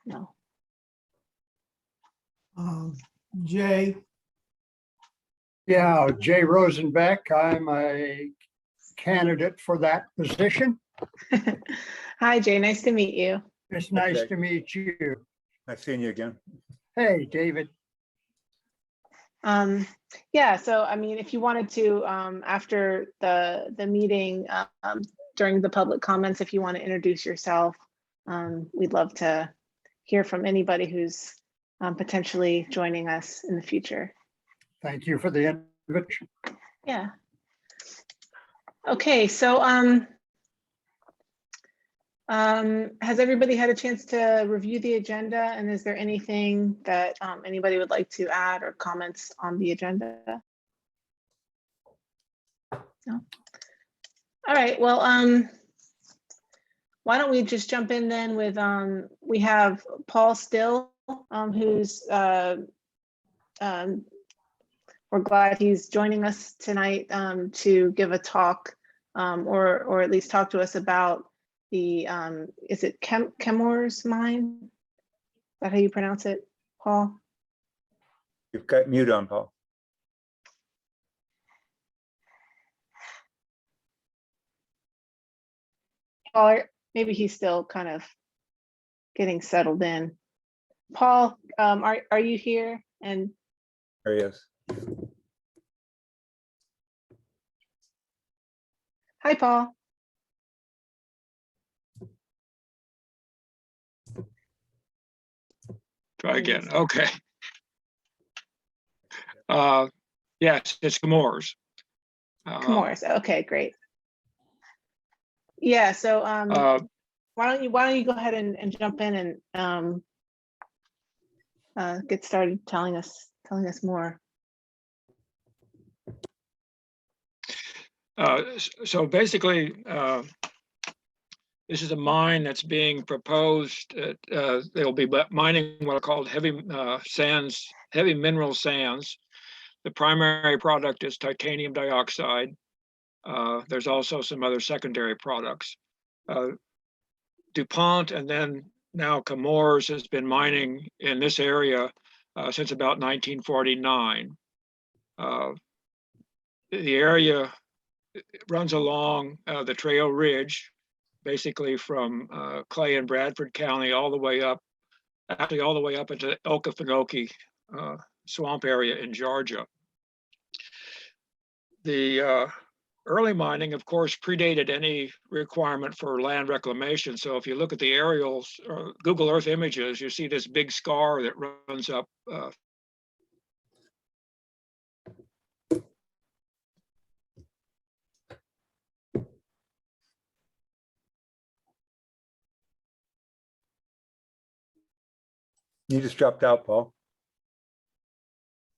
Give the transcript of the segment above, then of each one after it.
No. Jay, Yeah, Jay Rosenbeck. I'm a candidate for that position. Hi, Jay. Nice to meet you. It's nice Okay. to meet you. Nice seeing you again. Hey, David. Yeah, so I mean, if you wanted to, after the meeting, during the public comments, if you want to introduce yourself, we'd love to hear from anybody who's potentially joining us in the future. Thank you for the invitation. Yeah. Okay, so has everybody had a chance to review the agenda, and is there anything that anybody would like to add or comments on the agenda? No. All right, well, why don't we just jump in then with we have Paul Still, who's we're glad he's joining us tonight to give a talk or at least talk to us about the is it Chemours mine? Is that how you pronounce it, Paul? You've got mute on, Paul. Or maybe he's still kind of getting settled in. Paul, are you here? And There he is. hi, Paul. Try again. Okay. Yes, it's Chemours. Chemours. Okay, great. Yeah. So why don't you go ahead and jump in and get started telling us more. So basically, this is a mine that's being proposed. They'll be mining what are called heavy mineral sands. The primary product is titanium dioxide. There's also some other secondary products. DuPont and then now Chemours has been mining in this area since about 1949. The area runs along the Trail Ridge, basically from Clay and Bradford County all the way up into Okefenokee swamp area in Georgia. The early mining, of course, predated any requirement for land reclamation. So if you look at the aerials or Google Earth images, you see this big scar that runs up. You just dropped out, Paul.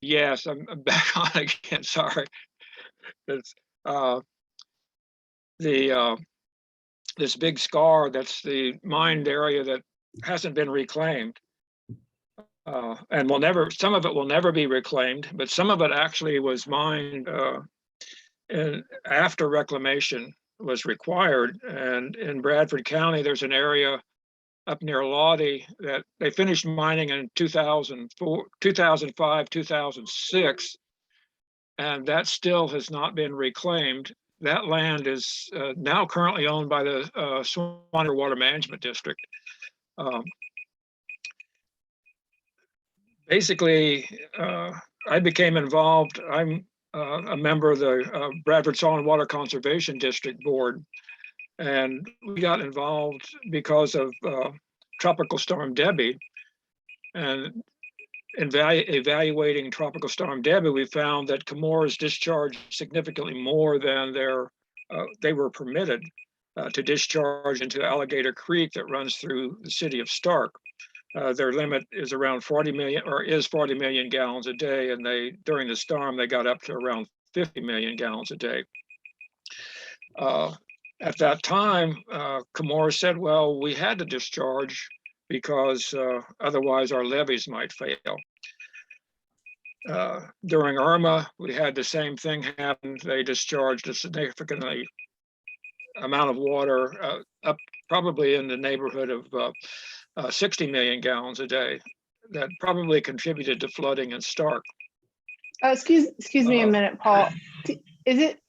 Yes, I'm back on again. Sorry. It's this big scar that's the mined area that hasn't been reclaimed. And some of it will never be reclaimed, but some of it actually was mined and after reclamation was required. And in Bradford County, there's an area up near Lottie that they finished mining in 2004, 2005, 2006, and that still has not been reclaimed. That land is now currently owned by the Swanner Water Management District. Basically, I became involved. I'm a member of the Bradford Soil and Water Conservation District Board, and we got involved because of Tropical Storm Debbie. And in evaluating Tropical Storm Debbie, we found that Chemours discharged significantly more than they were permitted to discharge into Alligator Creek that runs through the city of Stark. Their limit is around 40 million, or is 40 million gallons a day, and during the storm they got up to around 50 million gallons a day. At that time, Chemours said, well, we had to discharge because otherwise our levees might fail. During Irma, we had the same thing happen. They discharged a significantly amount of water, up probably in the neighborhood of 60 million gallons a day that probably contributed to flooding in Stark. Excuse me a Uh, minute, Paul. Is it,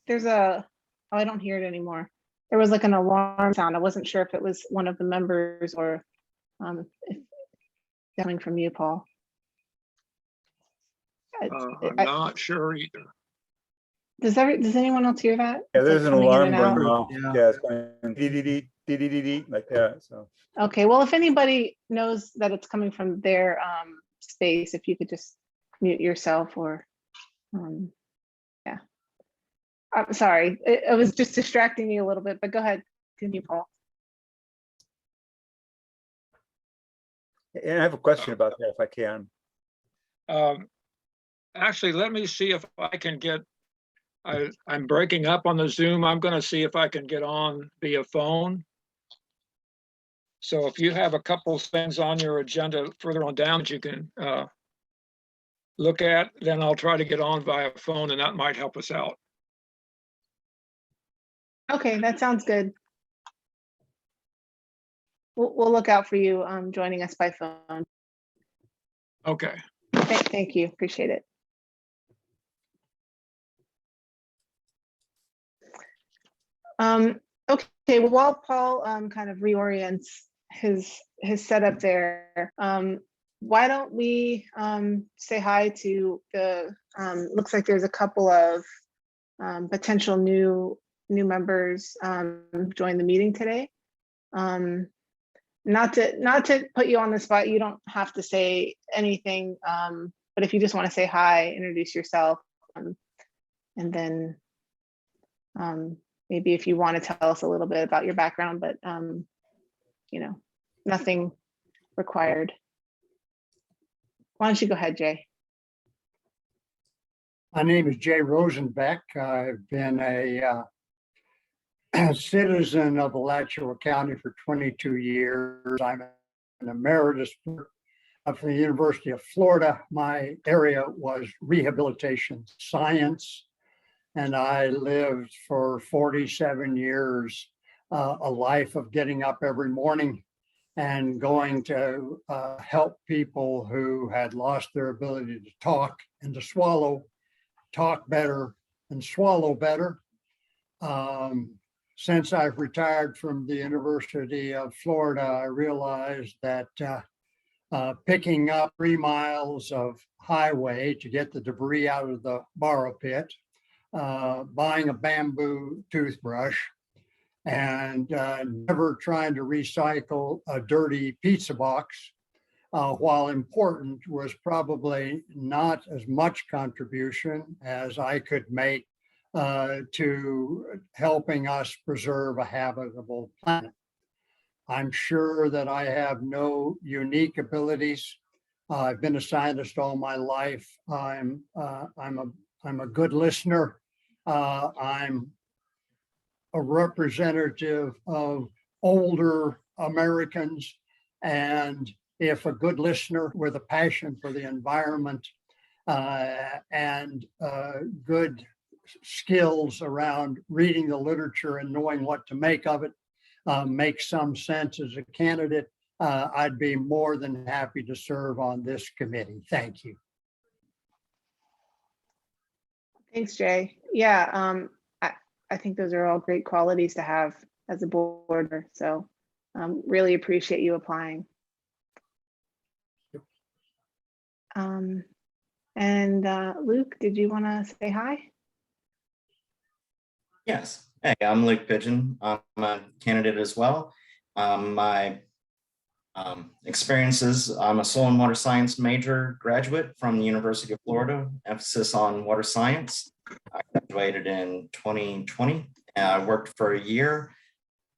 there's a, oh, I don't hear it anymore. There was like an alarm sound. I wasn't sure if it was one of the members or if coming from you, Paul. I'm not sure either. Does anyone else hear that? Yeah, It's, like, there's an coming in alarm and going out. off. Yeah. Yeah, it's going dee like that, so. Okay, well, if anybody knows that it's coming from their space, if you could just mute yourself or, yeah. I'm sorry, it was just distracting me a little bit, but go ahead, continue, Paul. And I have a question about that if I can. Actually, let me see if I can get, I'm breaking up on the Zoom. I'm going to see if I can get on via phone. So if you have a couple things on your agenda further on down that you can look at, then I'll try to get on via phone and that might help us out. Okay, that sounds good. We'll look out for you joining us by phone. Okay. Thank you, appreciate it. Okay, well, while Paul kind of reorients his setup there, why don't we say hi to the, looks like there's a couple of potential new members join the meeting today. Not to put you on the spot, you don't have to say anything, but if you just want to say hi, introduce yourself, and then maybe if you want to tell us a little bit about your background, but you know, nothing required. Why don't you go ahead, Jay? My name is Jay Rosenbeck. I've been a citizen of Alachua County for 22 years. I'm an emeritus from the University of Florida. My area was rehabilitation science, and I lived for 47 years a life of getting up every morning and going to help people who had lost their ability to talk and to swallow, talk better and swallow better. Since I've retired from the University of Florida, I realized that picking up 3 miles of highway to get the debris out of the borrow pit, buying a bamboo toothbrush, and never trying to recycle a dirty pizza box, while important, was probably not as much contribution as I could make to helping us preserve a habitable planet. I'm sure that I have no unique abilities. I've been a scientist all my life. I'm a good listener. I'm a representative of older Americans, and if a good listener with a passion for the environment and good skills around reading the literature and knowing what to make of it makes some sense as a candidate, I'd be more than happy to serve on this committee. Thank you. Thanks, Jay. Yeah, I think those are all great qualities to have as a boarder. So really appreciate you applying. And Luke, did you want to say hi? Yes. Hey, I'm Luke Pigeon. I'm a candidate as well. My experiences, I'm a soil and water science major graduate from the University of Florida, emphasis on water science. I graduated in 2020. I worked for a year,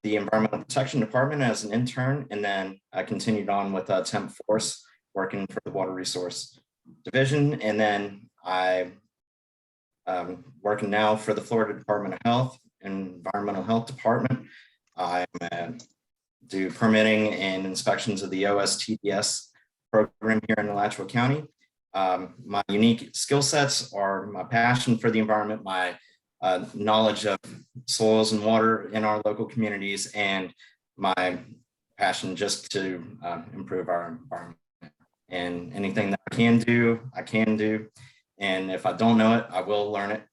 the Environmental Protection Department as an intern, and then I continued on with Temp Force, working for the Water Resource Division. And then I working now for the Florida Department of Health, Environmental Health Department. I do permitting and inspections of the OSTDS program here in Alachua County. My unique skill sets are my passion for the environment, my knowledge of soils and water in our local communities, and my passion just to improve our environment. And anything that I can do, I can do. And if I don't know it, I will learn it.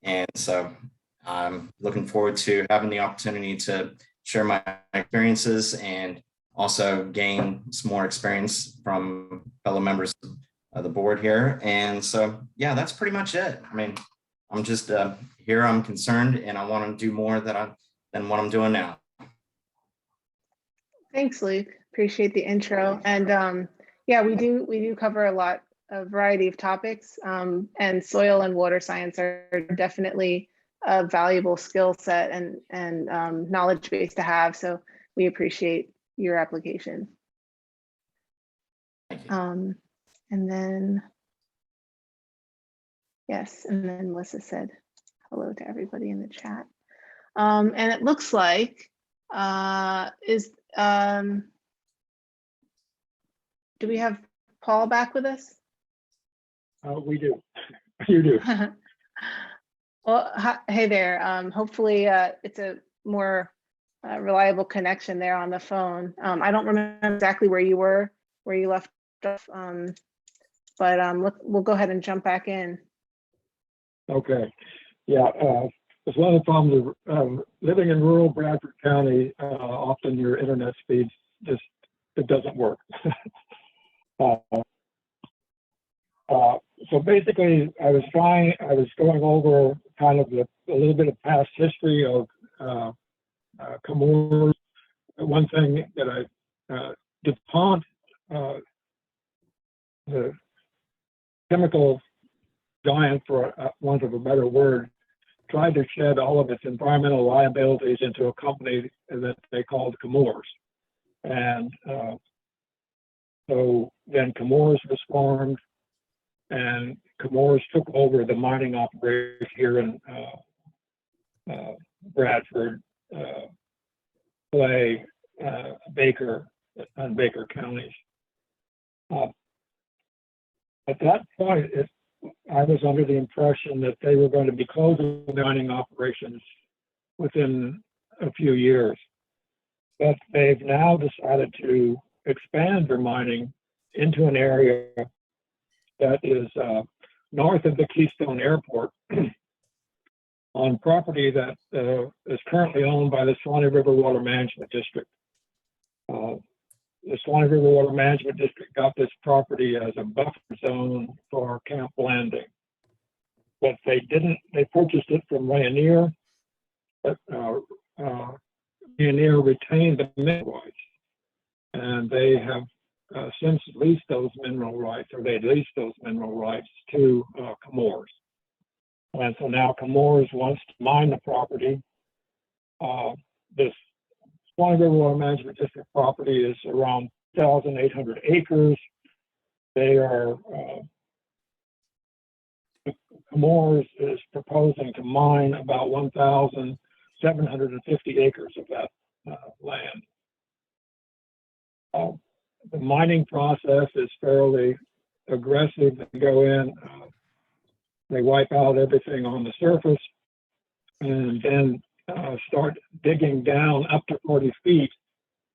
And so I'm looking forward to having the opportunity to share my experiences and also gain some more experience from fellow members of the board here. And so, yeah, that's pretty much it. I mean, I'm just here, I'm concerned, and I want to do more than what I'm doing now. Thanks, Luke. Appreciate the intro. And yeah, we do cover a variety of topics, and soil and water science are definitely a valuable skill set and knowledge base to have. So we appreciate your application. Thank you. And then, yes, and then Melissa said hello to everybody in the chat. And it looks like, do we have Paul back with us? We do. You do. Well, hey there. Hopefully it's a more reliable connection there on the phone. I don't remember exactly where you left off, but we'll go ahead and jump back in. Okay. Yeah. It's one of the problems of living in rural Bradford County. Often your internet speed it doesn't work. So basically, I was going over kind of a little bit of past history of Chemours. One thing that DuPont, the chemical giant, for want of a better word, tried to shed all of its environmental liabilities into a company that they called Chemours. And so then Chemours was formed, and Chemours took over the mining operation here in Bradford, Clay, Baker, and Baker counties. At that point, I was under the impression that they were going to be closing the mining operations within a few years. But they've now decided to expand their mining into an area that is north of the Keystone Airport on property that is currently owned by the Swanee River Water Management District. The Swanee River Water Management District got this property as a buffer zone for Camp Landing. But they purchased it from Rayonier, but Rayonier retained the mineral rights. And they have since leased those mineral rights, or they leased those mineral rights to Chemours. And so now Chemours wants to mine the property. This Swanee River Water Management District property is around 1,800 acres. They are, Chemours is proposing to mine about 1,750 acres of that land. The mining process is fairly aggressive. They go in, they wipe out everything on the surface, and then start digging down up to 40 feet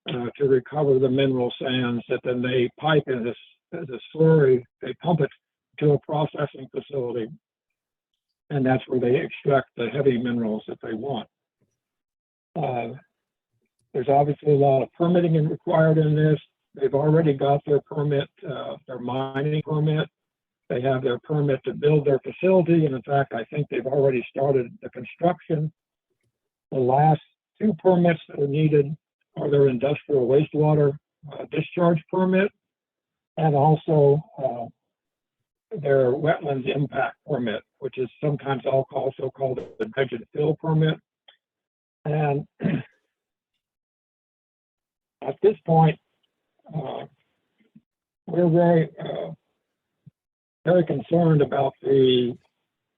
to recover the mineral sands that then they pipe in as a slurry. They pump it to a processing facility, and that's where they extract the heavy minerals that they want. There's obviously a lot of permitting required in this. They've already got their permit, their mining permit. They have their permit to build their facility. And in fact, I think they've already started the construction. The last two permits that are needed are their industrial wastewater discharge permit, and also their wetlands impact permit, which is sometimes also called the dredge and fill permit. And at this point, we're very concerned about the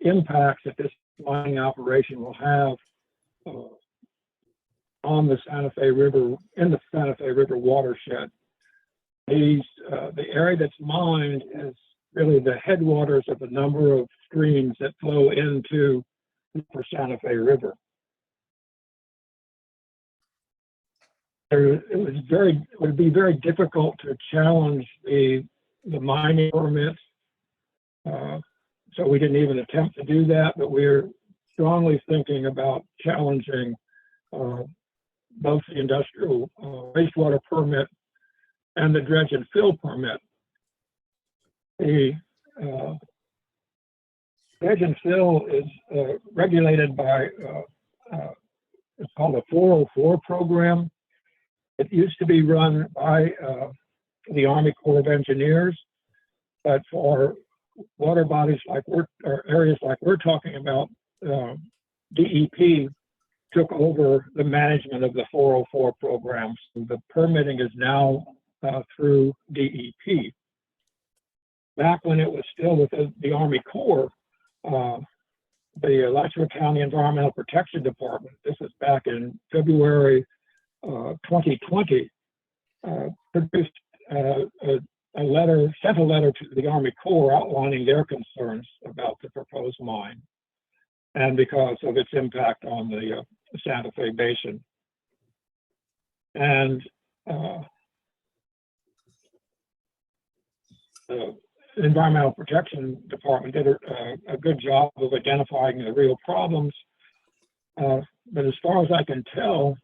impacts that this mining operation will have on the Santa Fe River, in the Santa Fe River watershed. The area that's mined is really the headwaters of a number of streams that flow into the Santa Fe River. it would be very difficult to challenge the mining permits. So we didn't even attempt to do that, but we're strongly thinking about challenging both the industrial wastewater permit and the dredge and fill permit. The dredge and fill is regulated by, it's called a 404 program. It used to be run by the Army Corps of Engineers, but for water bodies like or areas like we're talking about, DEP took over the management of the 404 program. So the permitting is now through DEP. Back when it was still with the Army Corps, the Alachua County Environmental Protection Department, this was back in February 2020, produced a letter, sent a letter to the Army Corps outlining their concerns about the proposed mine and because of its impact on the Santa Fe Basin. And the Environmental Protection Department did a good job of identifying the real problems. But as far as I can tell,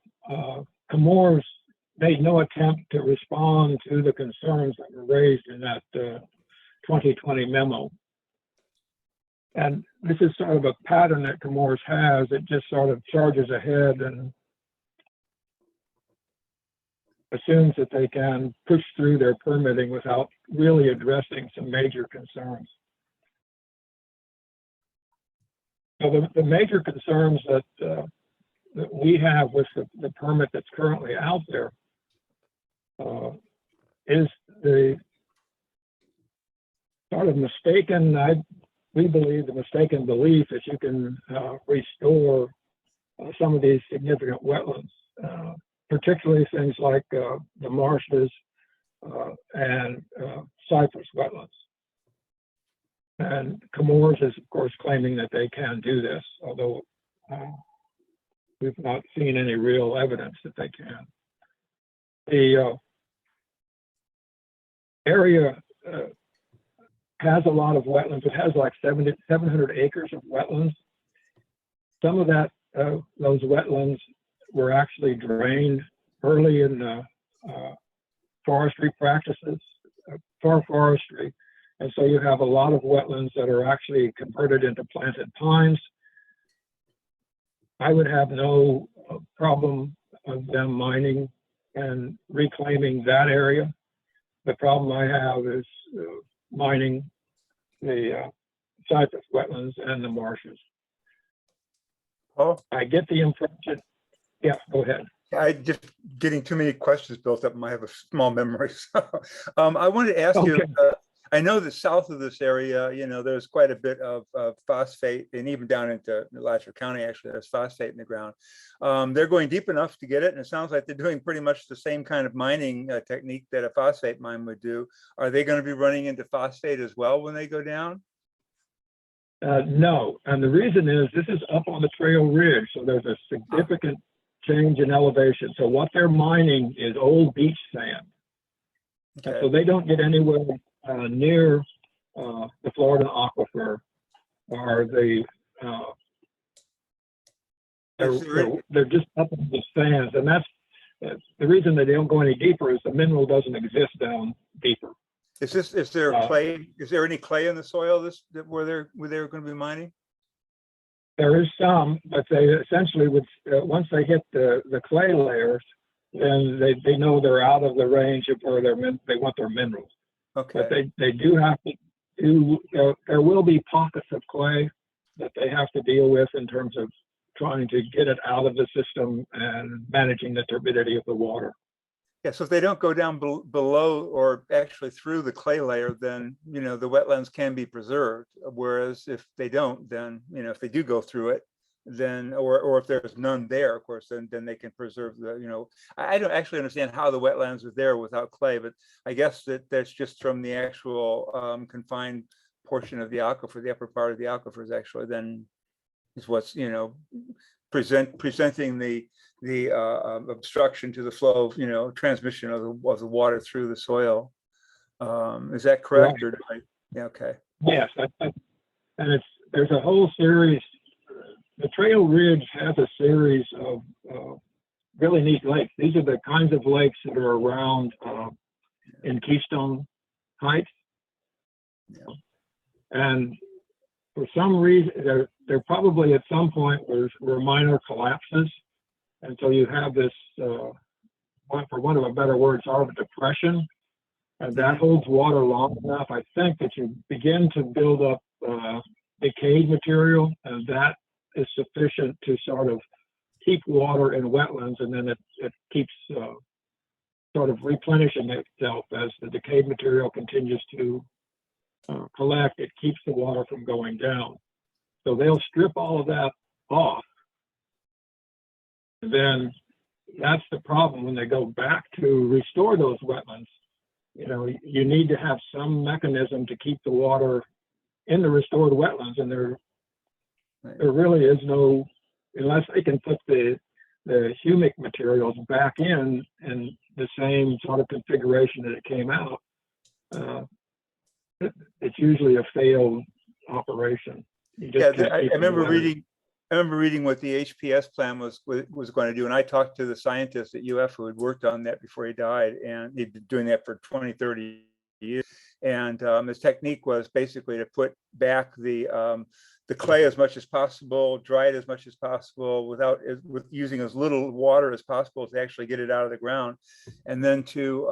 Chemours made no attempt to respond to the concerns that were raised in that 2020 memo. And this is sort of a pattern that Chemours has. It just sort of charges ahead and assumes that they can push through their permitting without really addressing some major concerns. So the major concerns that we have with the permit that's currently out there is the sort of mistaken, we believe the mistaken belief that you can restore some of these significant wetlands, particularly things like the marshes and cypress wetlands. And Chemours is, of course, claiming that they can do this, although we've not seen any real evidence that they can. The area has a lot of wetlands. It has like 700 acres of wetlands. Some of that, those wetlands were actually drained early in forestry practices, for forestry. And so you have a lot of wetlands that are actually converted into planted pines. I would have no problem of them mining and reclaiming that area. The problem I have is mining the cypress wetlands and the marshes. Oh, I get the impression, yeah, go ahead. I just getting too many questions built up. I have a small memory. So I wanted to ask you, I know that south of this area, you know, there's quite a bit of phosphate, and even down into Alachua County, actually, there's phosphate in the ground. They're going deep enough to get it, and it sounds like they're doing pretty much the same kind of mining technique that a phosphate mine would do. Are they going to be running into phosphate as well when they go down? No, and the reason is this is up on the trail ridge, so there's a significant change in elevation. So what they're mining is old beach sand. Okay. So they don't get anywhere near the Florida aquifer or the they're just up in the sands, and that's the reason they don't go any deeper is the mineral doesn't exist down deeper. Is there clay? Is there any clay in the soil where they're going to be mining? There is some, but they essentially would once they hit the clay layers, then they know they're out of the range of where they want their minerals. Okay. But they do have to do. There will be pockets of clay that they have to deal with in terms of trying to get it out of the system and managing the turbidity of the water. Yeah, so if they don't go down below or actually through the clay layer, then, you know, the wetlands can be preserved. Whereas if they don't, then, you know, if they do go through it, then, or if there's none there, of course, then they can preserve the, you know, I don't actually understand how the wetlands are there without clay, but I guess that's just from the actual confined portion of the aquifer, the upper part of the aquifer is actually then is what's, you know, presenting the obstruction to the flow of, transmission of the water through the soil. Is that correct? Or yeah, okay. Yes, and there's a whole series. The Trail Ridge has a series of really neat lakes. These are the kinds of lakes that are around in Keystone Heights. Yeah. And for some reason, there probably at some point were minor collapses. And so you have this, for want of a better word, sort of a depression. And that holds water long enough, I think, that you begin to build up decayed material, and that is sufficient to sort of keep water in wetlands, and then it keeps sort of replenishing itself as the decayed material continues to collect. It keeps the water from going down. So they'll strip all of that off. And then that's the problem when they go back to restore those wetlands. You need to have some mechanism to keep the water in the restored wetlands, and there really is no, unless they can put the humic materials back in the same sort of configuration that it came out. It's usually a failed operation. I remember reading what the HPS plan was going to do, and I talked to the scientist at UF who had worked on that before he died, and he'd been doing that for 20, 30 years. And his technique was basically to put back the clay as much as possible, dry it as much as possible, with using as little water as possible to actually get it out of the ground, and then to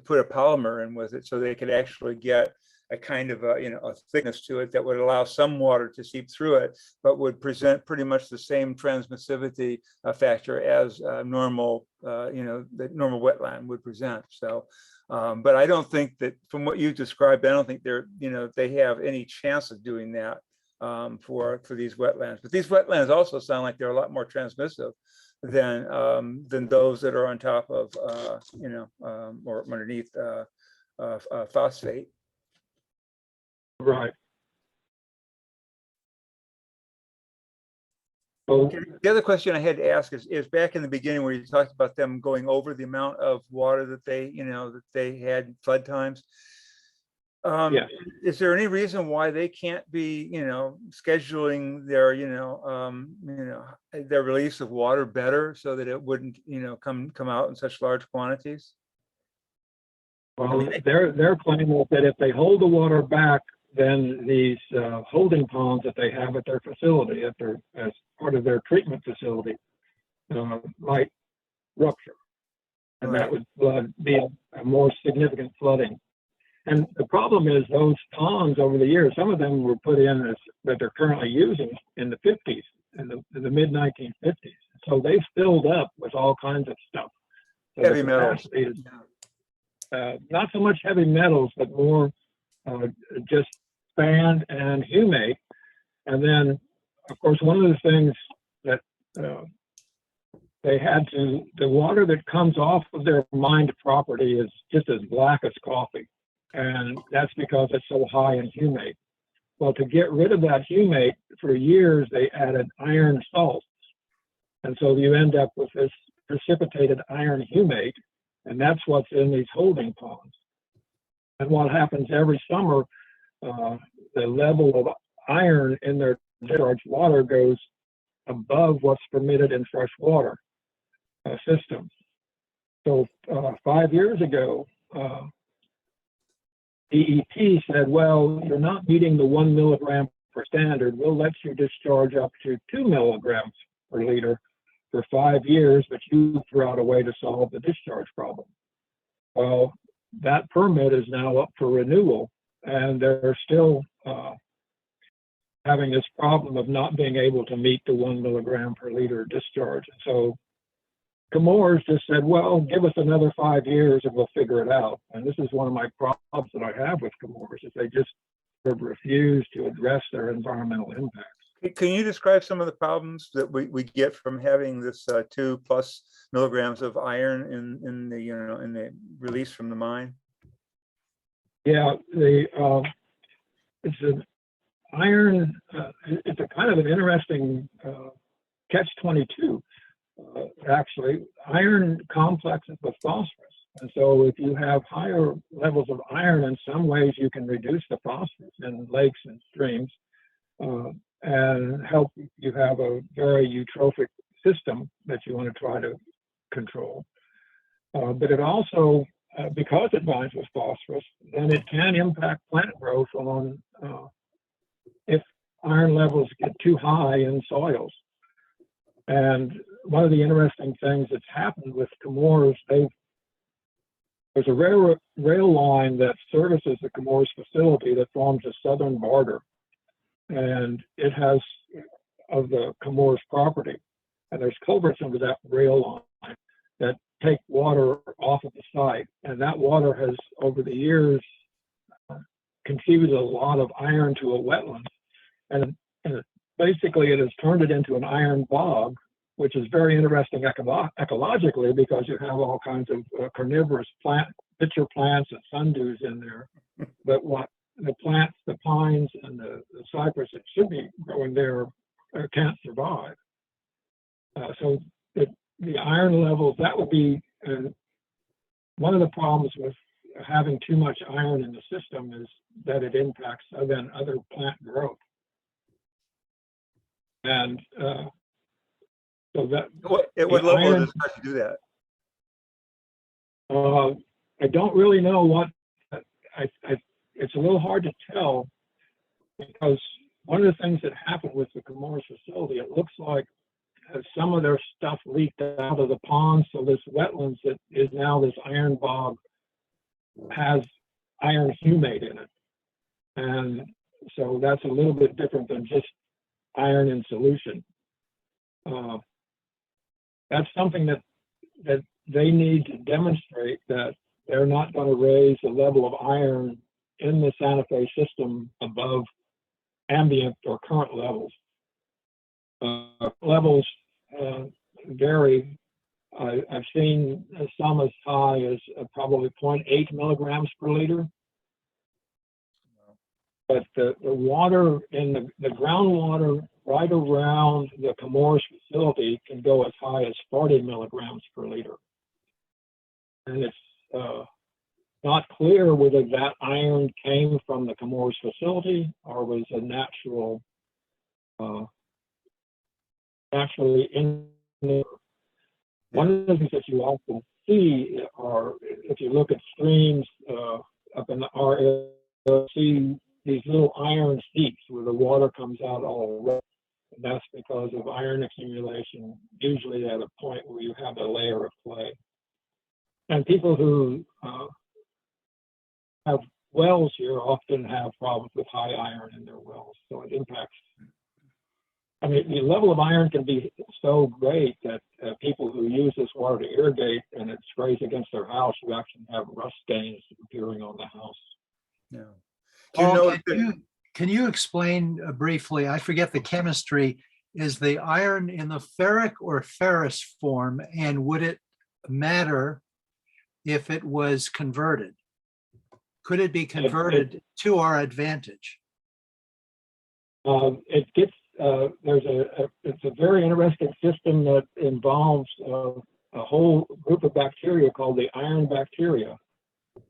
put a polymer in with it so they could actually get a kind of a thickness to it that would allow some water to seep through it, but would present pretty much the same transmissivity factor as normal, the normal wetland would present. So, but I don't think that, from what you described, I don't think they have any chance of doing that for these wetlands. But these wetlands also sound like they're a lot more transmissive than those that are on top of or underneath phosphate. Right. So The other question I had to ask is back in the beginning where you talked about them going over the amount of water that they had flood times. yes. Is there any reason why they can't be, scheduling their, their release of water better so that it wouldn't, come out in such large quantities? Well, their claim is that if they hold the water back, then these holding ponds that they have at their facility, as part of their treatment facility, might rupture, and that would be a more significant flooding. And the problem is those ponds over the years, some of them were put in that they're currently using in the 50s, in the mid 1950s. So they've filled up with all kinds of stuff. So heavy metals. Not so much heavy metals, but more just sand and humate. And then, of course, one of the things that the water that comes off of their mined property is just as black as coffee. And that's because it's so high in humate. Well, to get rid of that humate, for years, they added iron salts. And so you end up with this precipitated iron humate, and that's what's in these holding ponds. And what happens every summer, the level of iron in their discharge water goes above what's permitted in fresh water systems. So 5 years ago, DEP said, well, you're not meeting the 1 milligram per standard. We'll let you discharge up to 2 milligrams per liter for 5 years, but you threw out a way to solve the discharge problem. Well, that permit is now up for renewal, and they're still having this problem of not being able to meet the 1 milligram per liter discharge. So Chemours just said, well, give us another 5 years and we'll figure it out. And this is one of my problems that I have with Chemours, is they just refuse to address their environmental impacts. Can you describe some of the problems that we get from having this 2+ milligrams of iron in the release from the mine? Yeah, it's an iron, it's a kind of an interesting catch-22. Actually, iron complexes with phosphorus. And so if you have higher levels of iron, in some ways you can reduce the phosphorus in lakes and streams and help you have a very eutrophic system that you want to try to control. But it also, because it binds with phosphorus, then it can impact plant growth on if iron levels get too high in soils. And one of the interesting things that's happened with Chemours, there's a rail line that services the Chemours facility that forms a southern border. And it has of the Chemours property. And there's culverts under that rail line that take water off of the site. And that water has, over the years, contributed a lot of iron to a wetland. And basically, it has turned it into an iron bog, which is very interesting ecologically because you have all kinds of carnivorous pitcher plants and sundews in there. But what the plants, the pines and the cypress that should be growing there can't survive. So the iron levels, that would be one of the problems with having too much iron in the system is that it impacts then other plant growth. And so that at what level does it do that? I don't really know what it's a little hard to tell because one of the things that happened with the Chemours facility, it looks like some of their stuff leaked out of the pond. So this wetlands that is now this iron bog has iron humate in it. And so that's a little bit different than just iron in solution. That's something that they need to demonstrate that they're not going to raise the level of iron in the Santa Fe system above ambient or current levels. Levels vary. I've seen some as high as probably 0.8 milligrams per liter. But the water in the groundwater right around the Chemours facility can go as high as 40 milligrams per liter. And it's not clear whether that iron came from the Chemours facility or was a naturally in there. One of the things that you often see are, if you look at streams up in our area, you'll see these little iron seeps where the water comes out all wet. And that's because of iron accumulation, usually at a point where you have a layer of clay. And people who have wells here often have problems with high iron in their wells. So it impacts. I mean, the level of iron can be so great that people who use this water to irrigate and it sprays against their house, you actually have rust stains appearing on the house. Yeah. Paul, can you explain briefly, I forget the chemistry, is the iron in the ferric or ferrous form, and would it matter if it was converted? Could it be converted to our advantage? It gets, it's a very interesting system that involves a whole group of bacteria called the iron bacteria.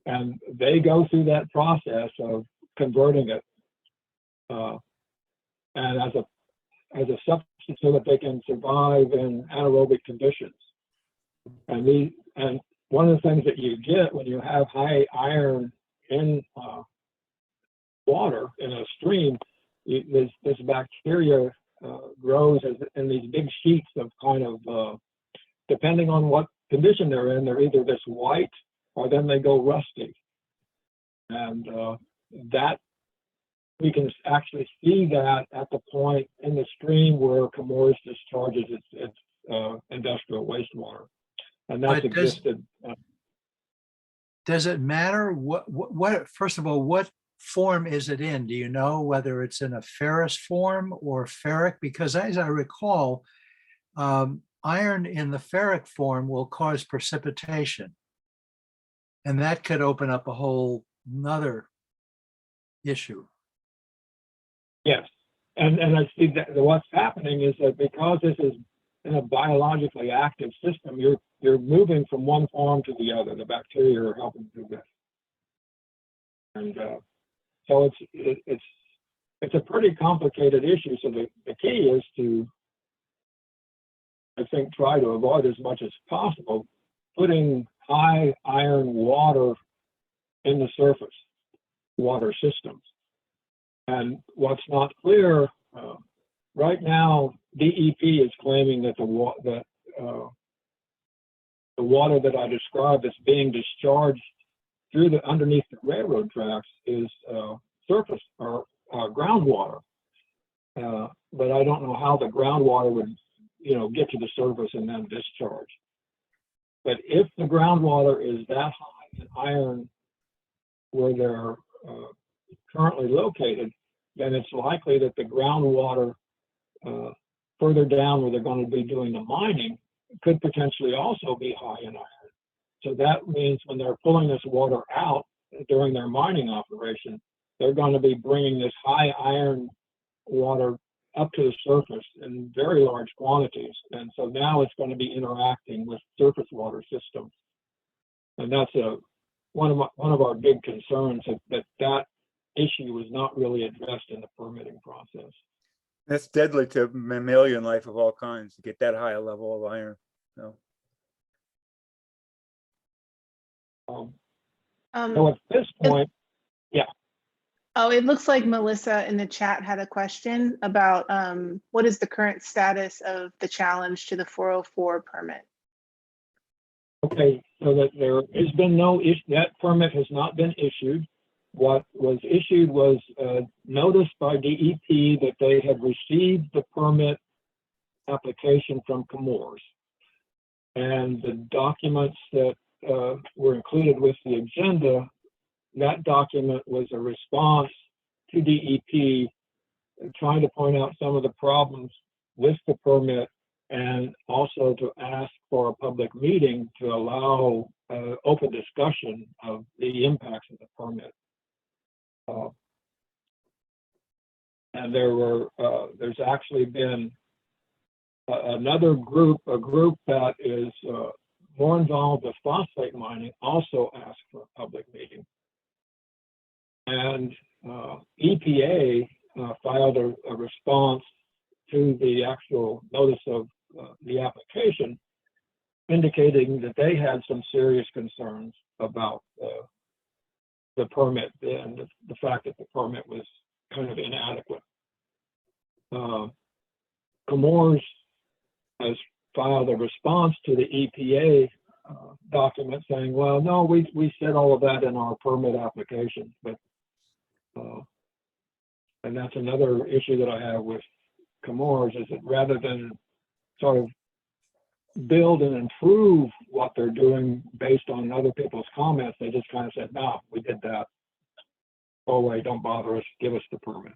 And they go through that process of converting it and as a substance so that they can survive in anaerobic conditions. And one of the things that you get when you have high iron in water in a stream, this bacteria grows in these big sheets of kind of, depending on what condition they're in, they're either this white or then they go rusty. And that we can actually see that at the point in the stream where Chemours discharges its industrial wastewater. And that's existed. Does it matter what, first of all, what form is it in? Do you know whether it's in a ferrous form or ferric? Because as I recall, iron in the ferric form will cause precipitation. And that could open up a whole nother issue. Yes, and I see that what's happening is that because this is in a biologically active system, you're moving from one form to the other. The bacteria are helping do this, and so it's a pretty complicated issue. So the key is to, I think, try to avoid as much as possible putting high iron water in the surface water systems. And what's not clear right now, DEP is claiming that the water that I described that's being discharged through underneath the railroad tracks is surface or groundwater. But I don't know how the groundwater would, get to the surface and then discharge. But if the groundwater is that high in iron where they're currently located, then it's likely that the groundwater further down where they're going to be doing the mining could potentially also be high in iron. So that means when they're pulling this water out during their mining operation, they're going to be bringing this high iron water up to the surface in very large quantities. And so now it's going to be interacting with surface water systems. And that's one of our big concerns, that issue was not really addressed in the permitting process. That's deadly to mammalian life of all kinds to get that high a level of iron. So. So at this point, Oh, it looks like Melissa in the chat had a question about what is the current status of the challenge to the 404 permit? Okay, so that there has been no issue, that permit has not been issued. What was issued was a notice by DEP that they had received the permit application from Chemours. And the documents that were included with the agenda, that document was a response to DEP trying to point out some of the problems with the permit and also to ask for a public meeting to allow open discussion of the impacts of the permit. And there's actually been another group, a group that is more involved with phosphate mining, also asked for a public meeting. And EPA filed a response to the actual notice of the application, indicating that they had some serious concerns about the permit and the fact that the permit was kind of inadequate. Chemours has filed a response to the EPA document saying, well, no, we said all of that in our permit application, but and that's another issue that I have with Chemours, is that rather than sort of build and improve what they're doing based on other people's comments, they just kind of said, no, we did that. Oh, wait, don't bother us, give us the permit.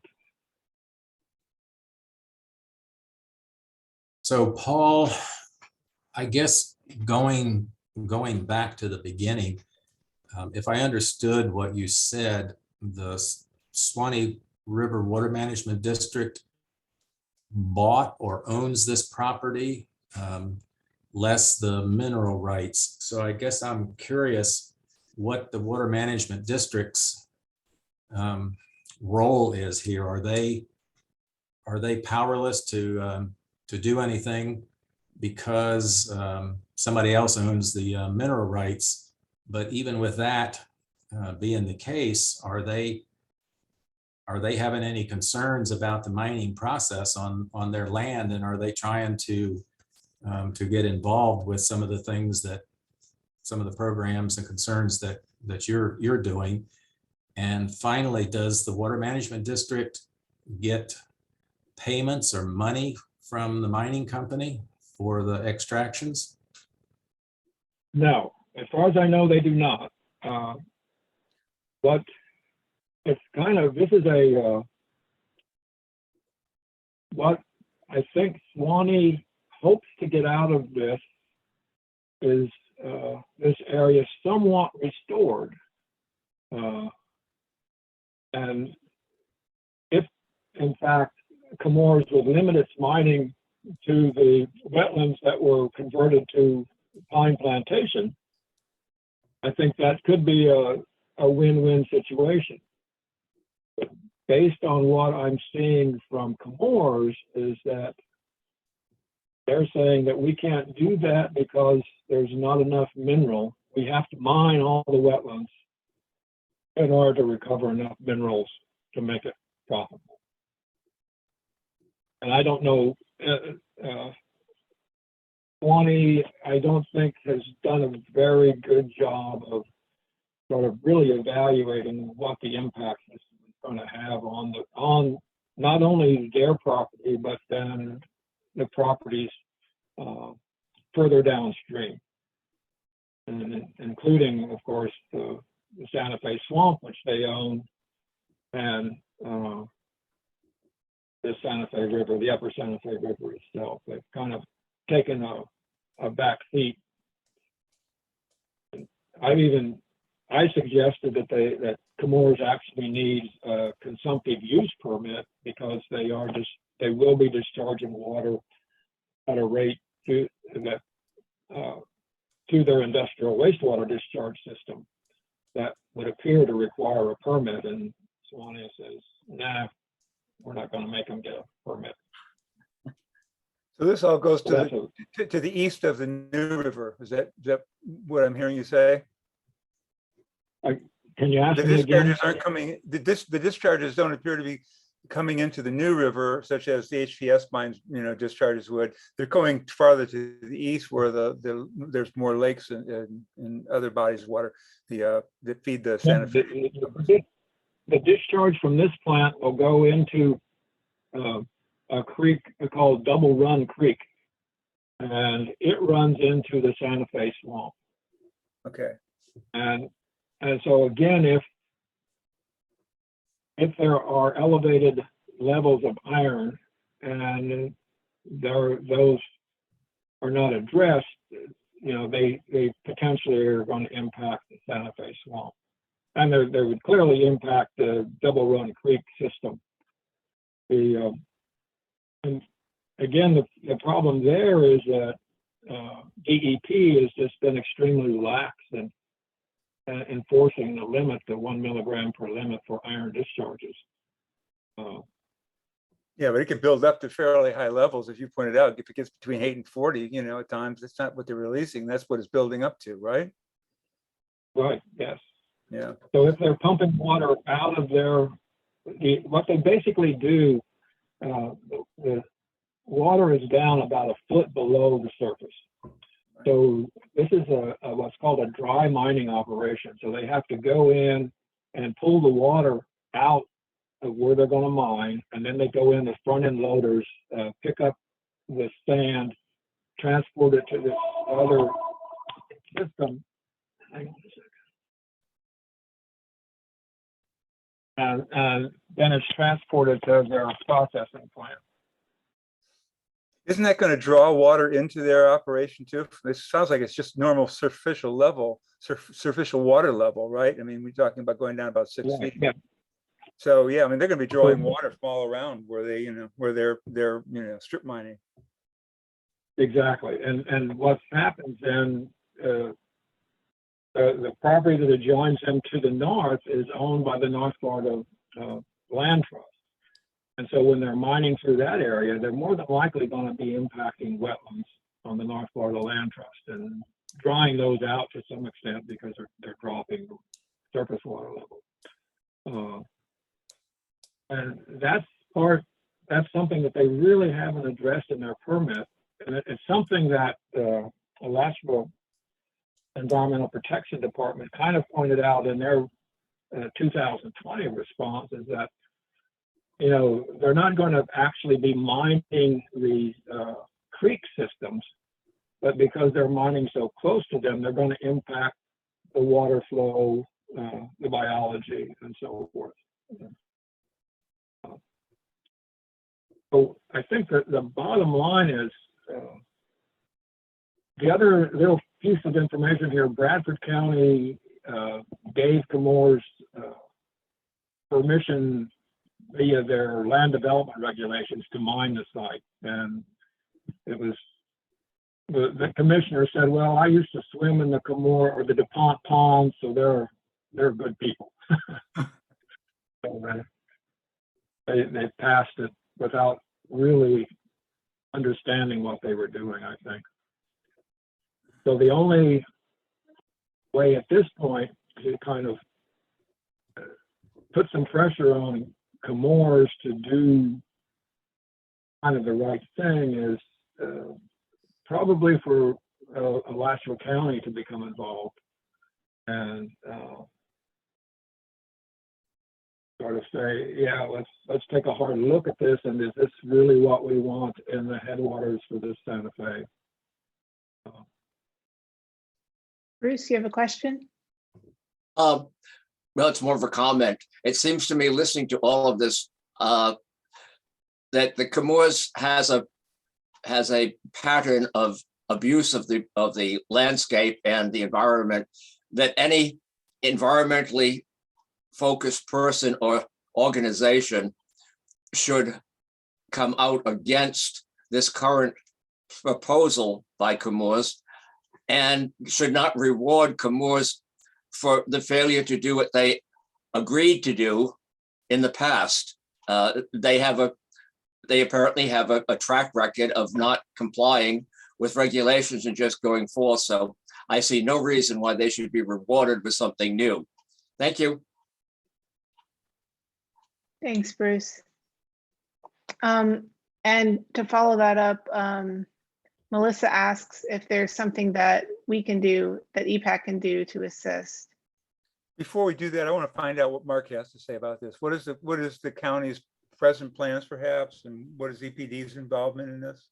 So Paul, I guess going back to the beginning, if I understood what you said, the Swanee River Water Management District bought or owns this property, less the mineral rights. So I guess I'm curious what the Water Management District's role is here. Are they powerless to do anything because somebody else owns the mineral rights? But even with that being the case, are they having any concerns about the mining process on their land, and are they trying to get involved with some of the things that some of the programs and concerns that you're doing? And finally, does the Water Management District get payments or money from the mining company for the extractions? No, as far as I know, they do not. But it's kind of, this is what I think Swanee hopes to get out of this is this area somewhat restored. And if in fact, Chemours would limit its mining to the wetlands that were converted to pine plantation, I think that could be a win-win situation. But based on what I'm seeing from Chemours is that they're saying that we can't do that because there's not enough mineral. We have to mine all the wetlands in order to recover enough minerals to make it profitable. And I don't know, Swanee, I don't think has done a very good job of sort of really evaluating what the impact is going to have on not only their property, but then the properties further downstream, and including, of course, the Santa Fe Swamp, which they own, and the Santa Fe River, the upper Santa Fe River itself. They've kind of taken a back seat. I suggested that Chemours actually needs a consumptive use permit because they will be discharging water at a rate to their industrial wastewater discharge system that would appear to require a permit. And Swanee says, nah, we're not going to make them get a permit. So this all goes to the east of the New River. Is that what I'm hearing you say? Can you ask The me again? discharges aren't coming. The discharges don't appear to be coming into the New River, such as the HPS mines, discharges would. They're going farther to the east, where there's more lakes and other bodies of water that feed the Santa Fe. The discharge from this plant will go into a creek called Double Run Creek, and it runs into the Santa Fe Swamp. Okay. And so again, if there are elevated levels of iron and those are not addressed, they potentially are going to impact the Santa Fe Swamp. And they would clearly impact the Double Run Creek system. And again, the problem there is that DEP has just been extremely lax in enforcing the limit, the 1 milligram per limit for iron discharges. Yeah, but it can build up to fairly high levels, as you pointed out. If it gets between 8 and 40, at times that's not what they're releasing. That's what it's building up to, right? Right. Yes. Yeah. So if they're pumping water out of what they basically do, the water is down about a foot below the surface. So this is what's called a dry mining operation. So they have to go in and pull the water out of where they're going to mine, and then they go in the front end loaders, pick up the sand, transport it to this other system. Hang on a second. And then it's transported to their processing plant. Isn't that going to draw water into their operation too? It sounds like it's just normal superficial water level, right? I mean, we're talking about going down about 6 feet. Yeah. So yeah, I mean, they're going to be drawing water from all around where they, where they're strip mining. Exactly. And what happens then, the property that adjoins them to the north is owned by the North Florida Land Trust. And so when they're mining through that area, they're more than likely going to be impacting wetlands on the North Florida Land Trust and drying those out to some extent because they're dropping the surface water level. And that's something that they really haven't addressed in their permit. And it's something that Alaska Environmental Protection Department kind of pointed out in their 2020 response, is that they're not going to actually be mining these creek systems, but because they're mining so close to them, they're going to impact the water flow, the biology, and so forth. So I think that the bottom line is the other little piece of information here. Bradford County gave Chemours permission via their land development regulations to mine the site. And it was, the commissioner said, well, I used to swim in the Chemours or the DuPont pond, so they're good people. So they passed it without really understanding what they were doing, I think. So the only way at this point to kind of put some pressure on Chemours to do kind of the right thing is probably for Alachua County to become involved and sort of say, yeah, let's take a hard look at this, and is this really what we want in the headwaters for this Santa Fe? Bruce, you have a question? Well, it's more of a comment. It seems to me, listening to all of this, that the Chemours has a pattern of abuse of the landscape and the environment that any environmentally focused person or organization should come out against this current proposal by Chemours, and should not reward Chemours for the failure to do what they agreed to do in the past. They apparently have a track record of not complying with regulations and just going forth. So I see no reason why they should be rewarded with something new. Thank you. Thanks, Bruce. And to follow that up, Melissa asks if there's something that we can do, that EPAC can do to assist. Before we do that, I want to find out what Mark has to say about this. What is the county's present plans perhaps, and what is EPD's involvement in this?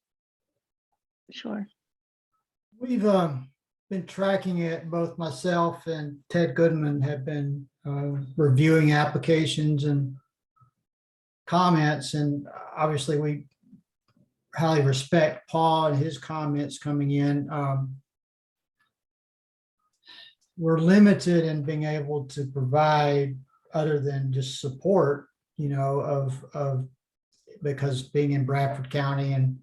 Sure. We've been tracking it. Both myself and Ted Goodman have been reviewing applications and comments, and obviously we highly respect Paul and his comments coming in. We're limited in being able to provide other than just support, you know, of because being in Bradford County, and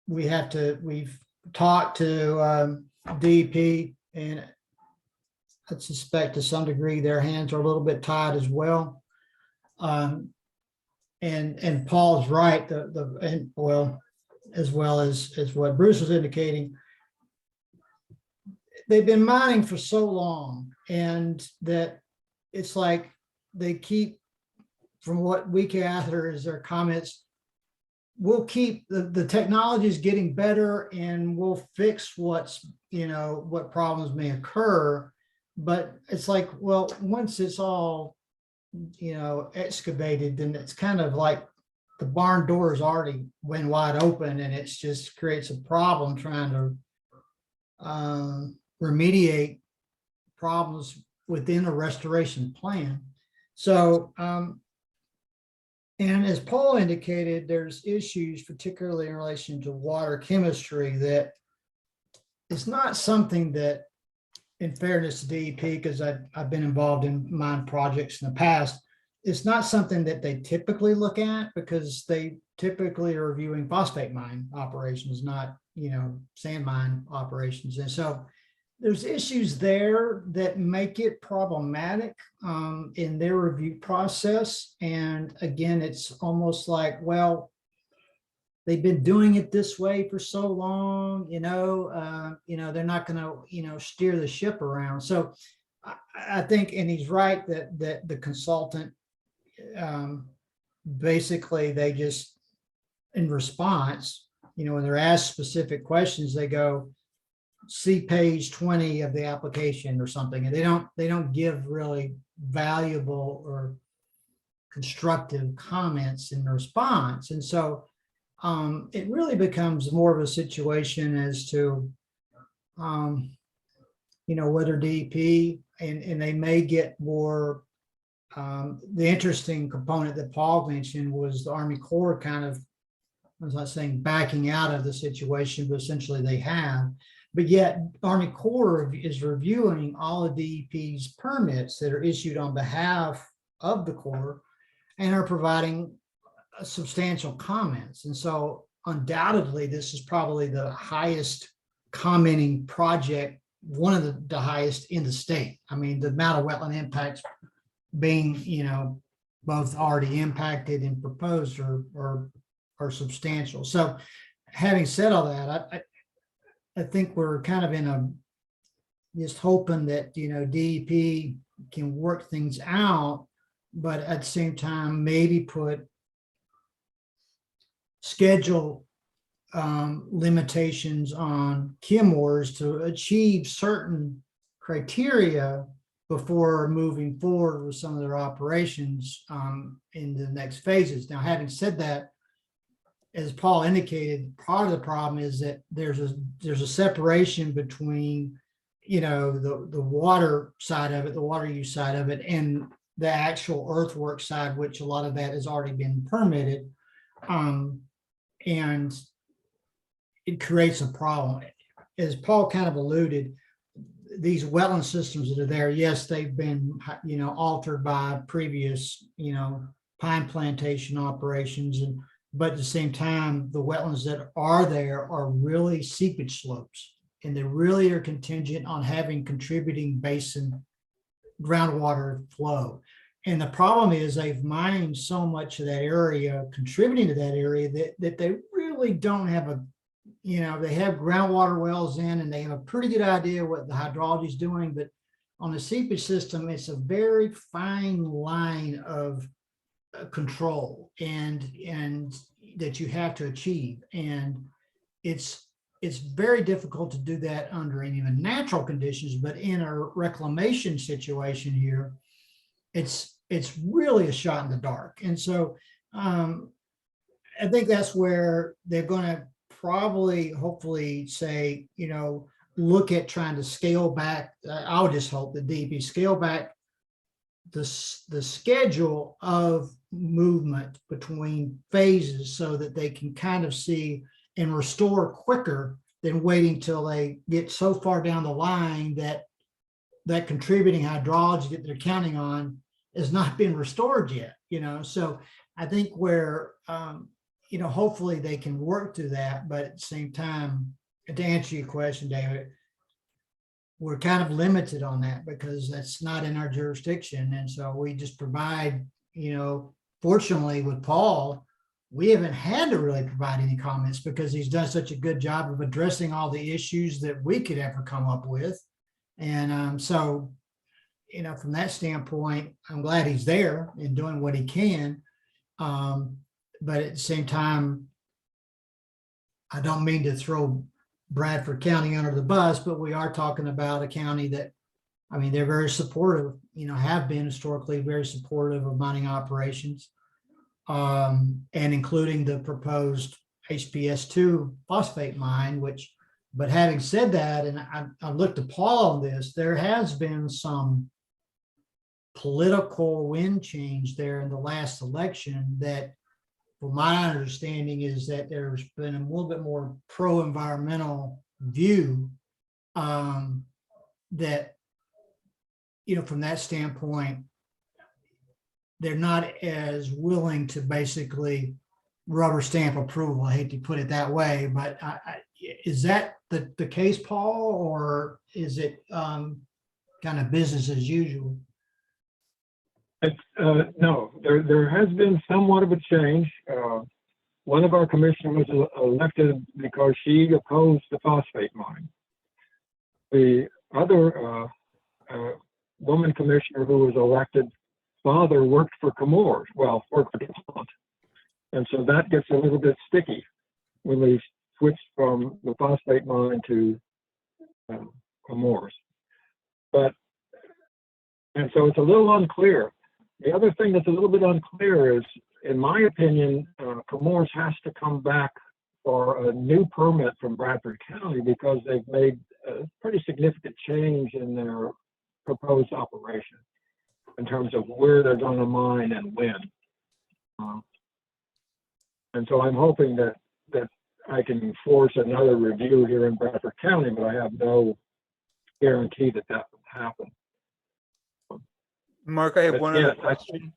we've talked to DEP, and I suspect to some degree their hands are a little bit tied as well. And Paul's right, well, as well as what Bruce was indicating, they've been mining for so long, and that it's like they keep, from what we gather is their comments, we'll keep the technology is getting better and we'll fix what problems may occur. But it's like, well, once it's all, excavated, then it's kind of like the barn door is already went wide open, and it's just creates a problem trying to remediate problems within a restoration plan. So, and as Paul indicated, there's issues, particularly in relation to water chemistry, that it's not something that, in fairness to DEP, because I've been involved in mine projects in the past, it's not something that they typically look at, because they typically are reviewing phosphate mine operations, not, sand mine operations. And so there's issues there that make it problematic in their review process. And again, it's almost like, well, they've been doing it this way for so long, they're not going to, steer the ship around. So I think, and he's right, that the consultant, basically they just, in response, when they're asked specific questions, they go, see page 20 of the application or something, and they don't give really valuable or constructive comments in response. And so it really becomes more of a situation as to whether DEP, and they may get more. The interesting component that Paul mentioned was the Army Corps kind of, I was not saying backing out of the situation, but essentially they have. But yet Army Corps is reviewing all of DEP's permits that are issued on behalf of the Corps. and are providing substantial comments. And so undoubtedly, this is probably the highest commenting project, one of the highest in the state. I mean, the amount of wetland impacts being, both already impacted and proposed are substantial. So having said all that, I think we're kind of in a, just hoping that, DEP can work things out, but at the same time, maybe put schedule limitations on Chemours to achieve certain criteria before moving forward with some of their operations in the next phases. Now, having said that, as Paul indicated, part of the problem is that there's a separation between, the water side of it, the water use side of it, and the actual earthwork side, which a lot of that has already been permitted. And it creates a problem. As Paul kind of alluded, these wetland systems that are there, yes, they've been, altered by previous, pine plantation operations, but at the same time, the wetlands that are there are really seepage slopes, and they really are contingent on having contributing basin groundwater flow. And the problem is they've mined so much of that area, contributing to that area, that they really don't have a, they have groundwater wells in, and they have a pretty good idea what the hydrology is doing. But on the seepage system, it's a very fine line of control and that you have to achieve. And it's very difficult to do that under even natural conditions, but in a reclamation situation here, it's really a shot in the dark. And so I think that's where they're going to probably, hopefully say, look at trying to scale back. I would just hope that DEP scale back the schedule of movement between phases so that they can kind of see and restore quicker than waiting till they get so far down the line that contributing hydrology that they're counting on has not been restored yet. So I think where hopefully they can work through that, but at the same time, to answer your question, David, we're kind of limited on that because that's not in our jurisdiction. And so we just provide, fortunately with Paul, we haven't had to really provide any comments because he's done such a good job of addressing all the issues that we could ever come up with. And so, from that standpoint, I'm glad he's there and doing what he can. But at the same time, I don't mean to throw Bradford County under the bus, but we are talking about a county that, they're very supportive, have been historically very supportive of mining operations, and including the proposed HPS2 phosphate mine, but having said that, and I looked at Paul on this, there has been some political wind change there in the last election that, from my understanding, is that there's been a little bit more pro-environmental view that, from that standpoint, they're not as willing to basically rubber stamp approval. I hate to put it that way, but is that the case, Paul, or is it kind of business as usual? No, there has been somewhat of a change. One of our commissioners was elected because she opposed the phosphate mine. The other woman commissioner who was elected, father worked for Chemours, worked for DuPont. And so that gets a little bit sticky when we switched from the phosphate mine to Chemours. And so it's a little unclear. The other thing that's a little bit unclear is, in my opinion, Chemours has to come back for a new permit from Bradford County because they've made a pretty significant change in their proposed operation in terms of where they're going to mine and when. And so I'm hoping that I can force another review here in Bradford County, but I have no guarantee that would happen. Mark, I have one other Yes, question.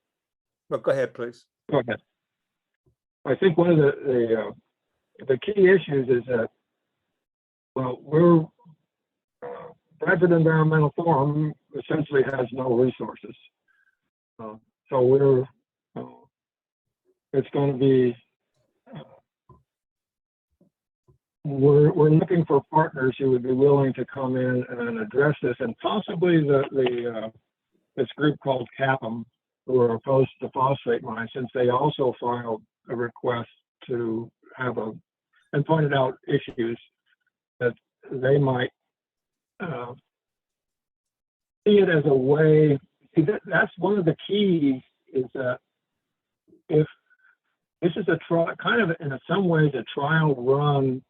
Well, go ahead, please. Go ahead. I think one of the key issues is that, well, Bradford Environmental Forum essentially has no resources. So it's going to be, we're looking for partners who would be willing to come in and address this, and possibly this group called CAPM, who are opposed to phosphate mines, since they also filed a request to have and pointed out issues that they might see it as a way. See, that's one of the keys, is that if this is a trial, kind of in some ways a trial run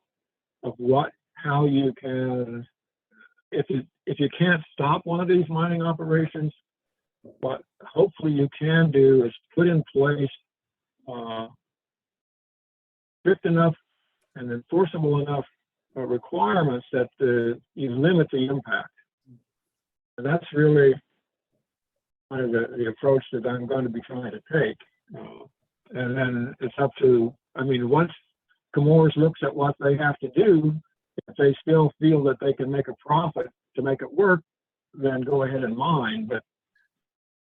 of how you can, if you can't stop one of these mining operations, what hopefully you can do is put in place strict enough and enforceable enough requirements that you limit the impact. And that's really kind of the approach that I'm going to be trying to take. And then it's up to, I mean, once Chemours looks at what they have to do, if they still feel that they can make a profit to make it work, then go ahead and mine. But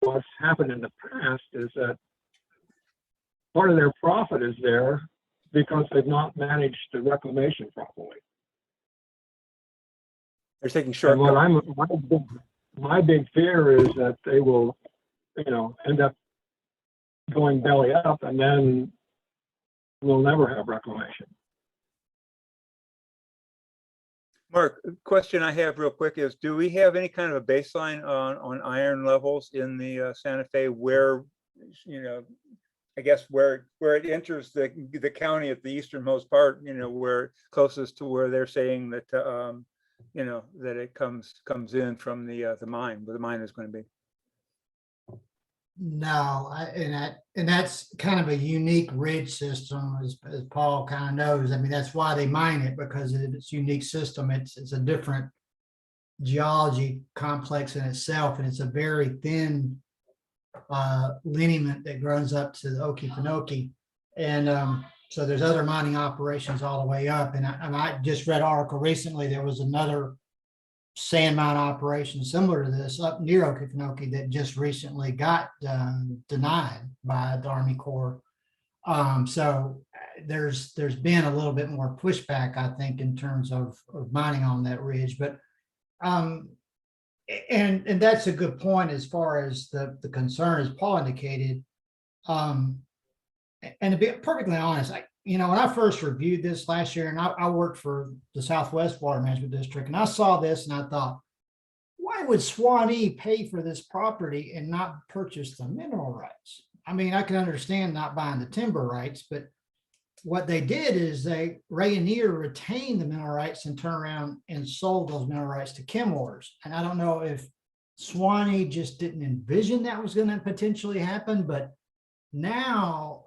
what's happened in the past is that part of their profit is there because they've not managed the reclamation properly. They're taking And shortcuts. what my big fear is that they will, end up going belly up, and then we'll never have reclamation. Mark, question I have real quick is, do we have any kind of a baseline on iron levels in the Santa Fe where, I guess where it enters the county at the easternmost part, where closest to where they're saying that, that it comes in from the mine, where the mine is going to be? No, and that's kind of a unique ridge system, as Paul kind of knows. I mean, that's why they mine it, because of its unique system. It's a different geology complex in itself, and it's a very thin lineament that runs up to the Okefenokee. And so there's other mining operations all the way up. And I just read an article recently, there was another sand mine operation similar to this up near Okefenokee that just recently got denied by the Army Corps. So there's been a little bit more pushback, I think, in terms of mining on that ridge. But and that's a good point as far as the concern, as Paul indicated. And to be perfectly honest, when I first reviewed this last year, and I worked for the Southwest Water Management District, and I saw this and I thought, why would Swanee pay for this property and not purchase the mineral rights? I mean, I can understand not buying the timber rights, but what they did is Rayonier retained the mineral rights and turned around and sold those mineral rights to Chemours. And I don't know if Swanee just didn't envision that was going to potentially happen, but now,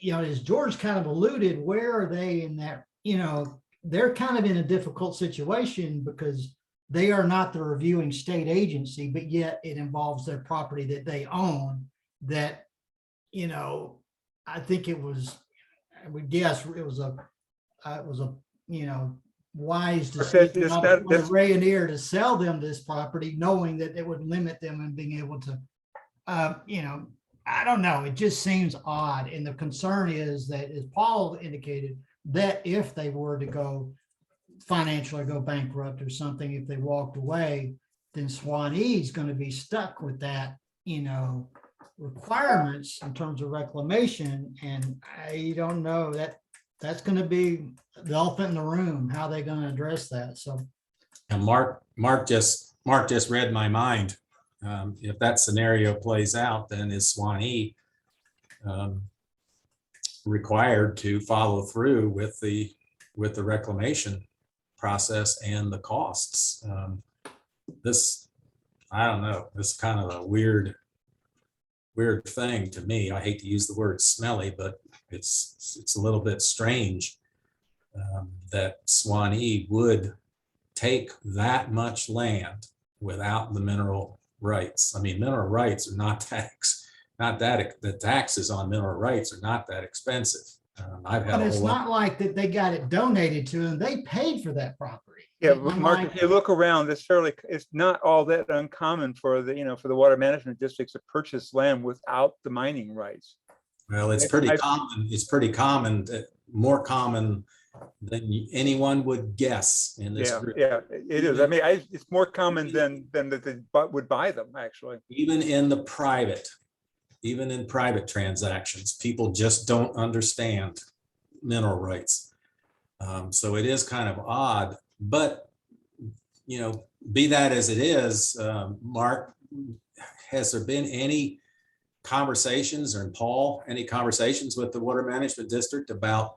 as George kind of alluded, where are they in that? They're kind of in a difficult situation because they are not the reviewing state agency, but yet it involves their property that they own. That, I think it was, I would guess it was a wise decision of Rayonier to sell them this property, knowing that it would limit them in being able to, I don't know. It just seems odd. And the concern is that, as Paul indicated, that if they were to go financially go bankrupt or something, if they walked away, then Swanee's going to be stuck with that, requirements in terms of reclamation. And I don't know, that's going to be the elephant in the room, how they're going to address that. So, and Mark just read my mind. If that scenario plays out, then is Swanee required to follow through with the reclamation process and the costs? I don't know. This is kind of a weird thing to me. I hate to use the word smelly, but it's a little bit strange that Swanee would take that much land without the mineral rights. I mean, mineral rights are not tax not that, the taxes on mineral rights are not that expensive. I've had But a it's whole lot. not like that they got it donated to them. They paid for that property. Yeah, And but Mark, like- if you look around, it's not all that uncommon for for the water management districts to purchase land without the mining rights. Well, it's pretty common. It's pretty common, more common than anyone would guess in this Yeah, group. yeah, it is. I mean, it's more common than that they would buy them, actually. Even in private transactions, people just don't understand mineral rights. So it is kind of odd, but be that as it is, Mark, has there been any conversations, or Paul, any conversations with the Water Management District about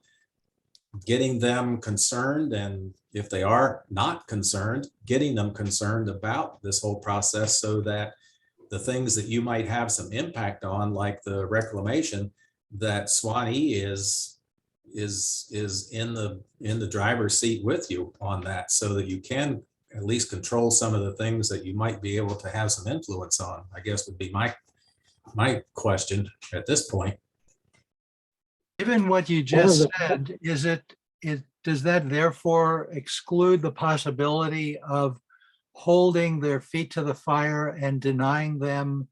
getting them concerned, and if they are not concerned, getting them concerned about this whole process, so that the things that you might have some impact on, like the reclamation, that Swanee is in the driver's seat with you on that, so that you can at least control some of the things that you might be able to have some influence on, I guess would be my question at this point. Given what you just said, does that therefore exclude the possibility of holding their feet to the fire and denying them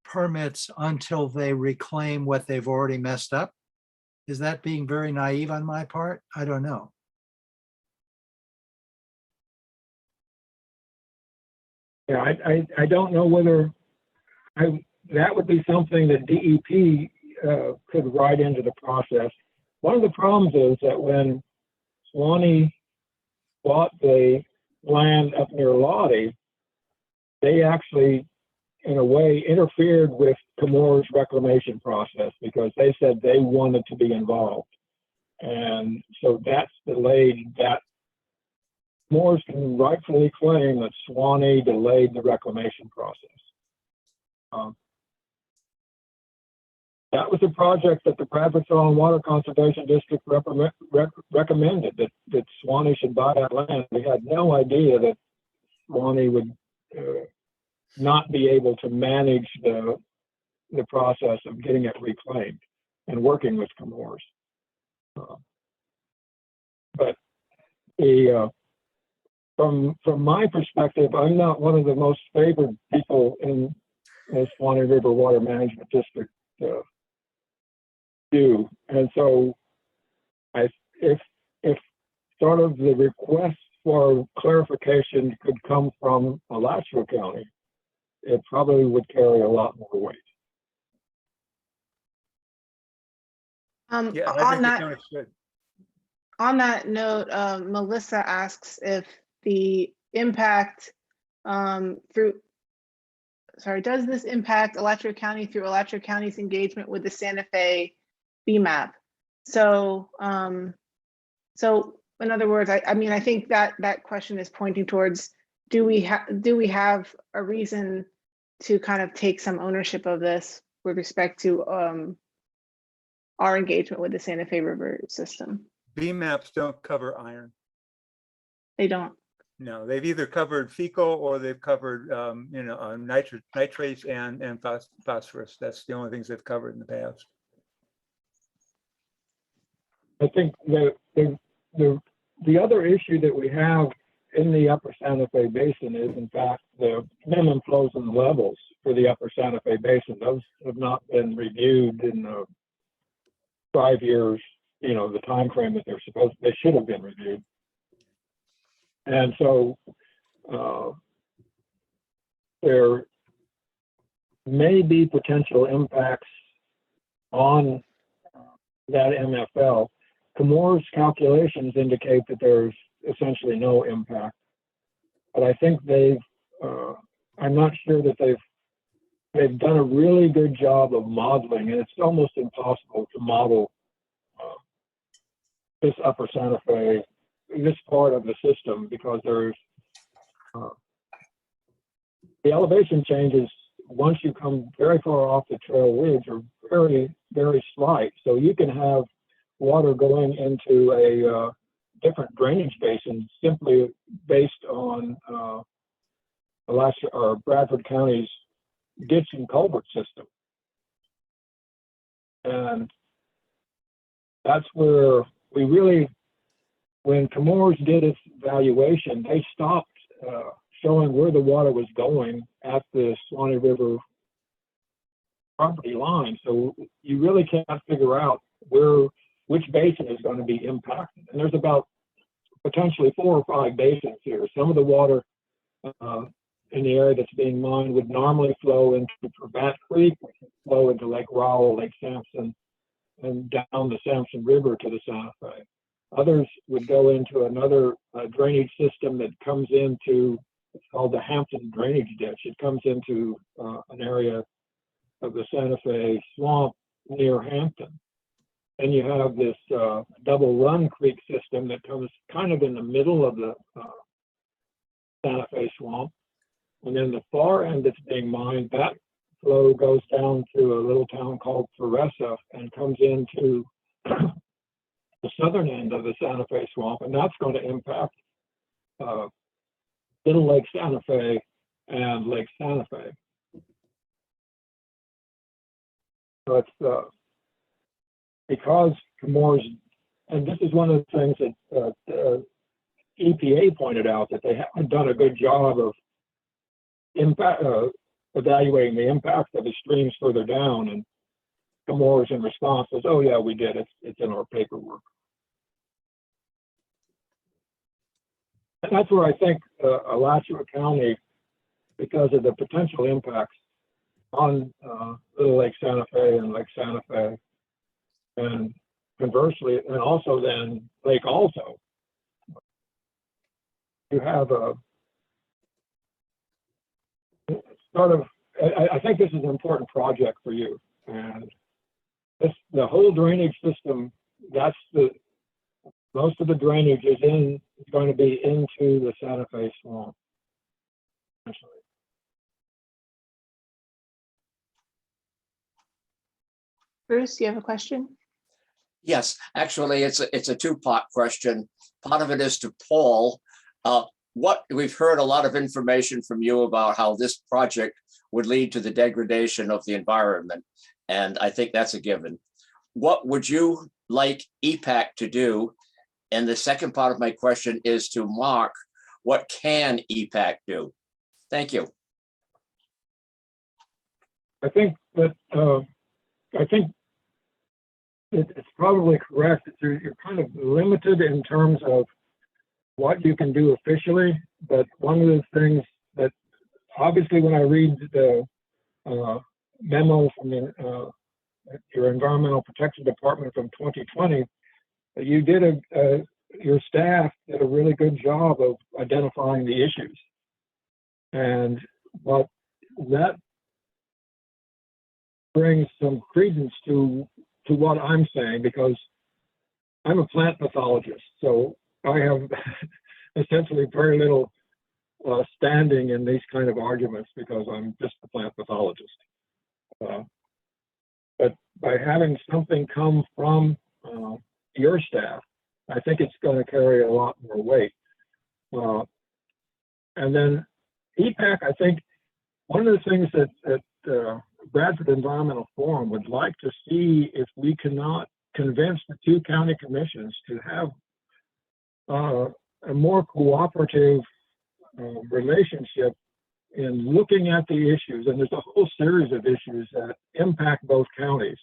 permits until they reclaim what they've already messed up? Is that being very naive on my part? I don't know. Yeah, I don't know whether that would be something that DEP could write into the process. One of the problems is that when Swanee bought the land up near Lottie, they actually, in a way, interfered with Chemours' reclamation process, because they said they wanted to be involved. And so that's delayed that. Chemours can rightfully claim that Swanee delayed the reclamation process. That was a project that the Bradford Soil and Water Conservation District recommended, that Swanee should buy that land. We had no idea that Swanee would not be able to manage the process of getting it reclaimed and working with Chemours. But from my perspective, I'm not one of the most favored people in the Swanee River Water Management District do. And so if sort of the request for clarification could come from Alachua County, it probably would carry a lot more weight. Yeah, I think the county should. On that note, Melissa asks if the impact does this impact Alachua County through Alachua County's engagement with the Santa Fe BMAP? So, in other words, I mean, I think that question is pointing towards, do we have a reason to kind of take some ownership of this with respect to our engagement with the Santa Fe River system? BMAPs don't cover iron. They don't. No, they've either covered fecal or they've covered, nitrates and phosphorus. That's the only things they've covered in the past. I think the other issue that we have in the upper Santa Fe Basin is, in fact, the minimum flows and levels for the upper Santa Fe Basin. Those have not been reviewed in 5 years, the time frame that they should have been reviewed. And so there may be potential impacts on that MFL. Chemours' calculations indicate that there's essentially no impact, but I think I'm not sure that they've done a really good job of modeling, and it's almost impossible to model this upper Santa Fe, this part of the system, because there's the elevation changes once you come very far off the trail ridge are very, very slight. So you can have water going into a different drainage basin simply based on Alachua or Bradford County's ditch and culvert system. And that's where we really, when Chemours did its evaluation, they stopped showing where the water was going at the Swanee River property line. So you really can't figure out which basin is going to be impacted. And there's about potentially 4 or 5 basins here. Some of the water in the area that's being mined would normally flow into Bat Creek, which would flow into Lake Rowell, Lake Sampson, and down the Sampson River to the Santa Fe. Others would go into another drainage system that comes into, it's called the Hampton Drainage Ditch. It comes into an area of the Santa Fe swamp near Hampton. And you have this Double Run Creek system that comes kind of in the middle of the Santa Fe swamp. And then the far end that's being mined, that flow goes down to a little town called Theresa and comes into the southern end of the Santa Fe swamp, and that's going to impact Little Lake Santa Fe and Lake Santa Fe. So it's because Chemours, and this is one of the things that EPA pointed out, that they haven't done a good job of evaluating the impact of the streams further down. And Chemours in response says, "Oh yeah, we did. It's in our paperwork." And that's where I think Alachua County, because of the potential impacts on Little Lake Santa Fe and Lake Santa Fe, and conversely, and also then Lake Alto, you have a sort of, I think this is an important project for you. And the whole drainage system, that's most of the drainage is going to be into the Santa Fe swamp, essentially. Bruce, you have a question? Yes, actually, it's a two-part question. Part of it is to Paul. What we've heard a lot of information from you about how this project would lead to the degradation of the environment, and I think that's a given. What would you like EPAC to do? And the second part of my question is to Mark. What can EPAC do? Thank you. I think that it's probably correct that you're kind of limited in terms of what you can do officially, but one of the things that obviously when I read the memo from your Environmental Protection Department from 2020, you did your staff did a really good job of identifying the issues. And what that brings some credence to what I'm saying, because I'm a plant pathologist, so I have essentially very little standing in these kind of arguments because I'm just a plant pathologist. But by having something come from your staff, I think it's going to carry a lot more weight. And then EPAC, I think one of the things that Bradford Environmental Forum would like to see if we cannot convince the 2 county commissions to have a more cooperative relationship in looking at the issues. And there's a whole series of issues that impact both counties.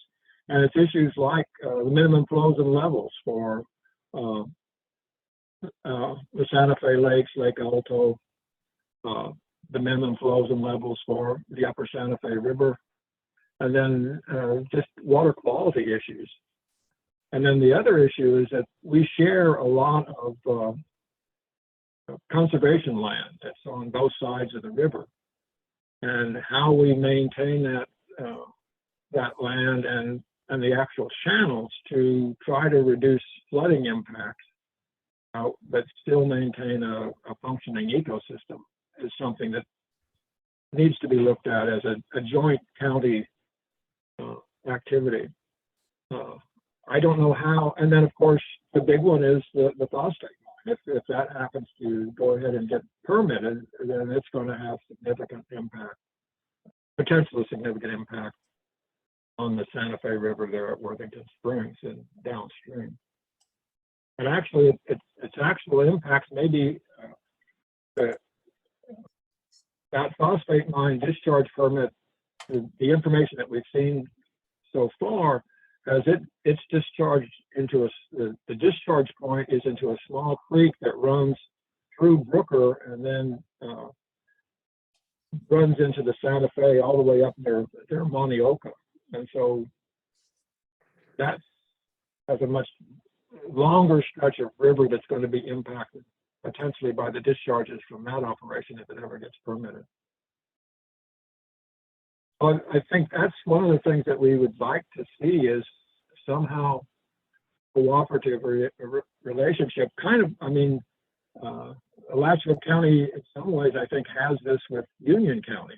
And it's issues like the minimum flows and levels for the Santa Fe Lakes, Lake Alto, the minimum flows and levels for the upper Santa Fe River, and then just water quality issues. And then the other issue is that we share a lot of conservation land that's on both sides of the river, and how we maintain that land and the actual channels to try to reduce flooding impacts, but still maintain a functioning ecosystem is something that needs to be looked at as a joint county activity. I don't know how, and then of course the big one is the phosphate mine. If that happens to go ahead and get permitted, then it's going to have significant impact. potentially significant impact on the Santa Fe River there at Worthington Springs and downstream. And actually, its actual impacts may be that phosphate mine discharge permit. The information that we've seen so far has it's discharged into the discharge point is into a small creek that runs through Brooker and then runs into the Santa Fe all the way up near Monteoka. And so that has a much longer stretch of river that's going to be impacted potentially by the discharges from that operation if it ever gets permitted. But I think that's one of the things that we would like to see is somehow cooperative relationship. Kind of, I mean, Alachua County in some ways I think has this with Union County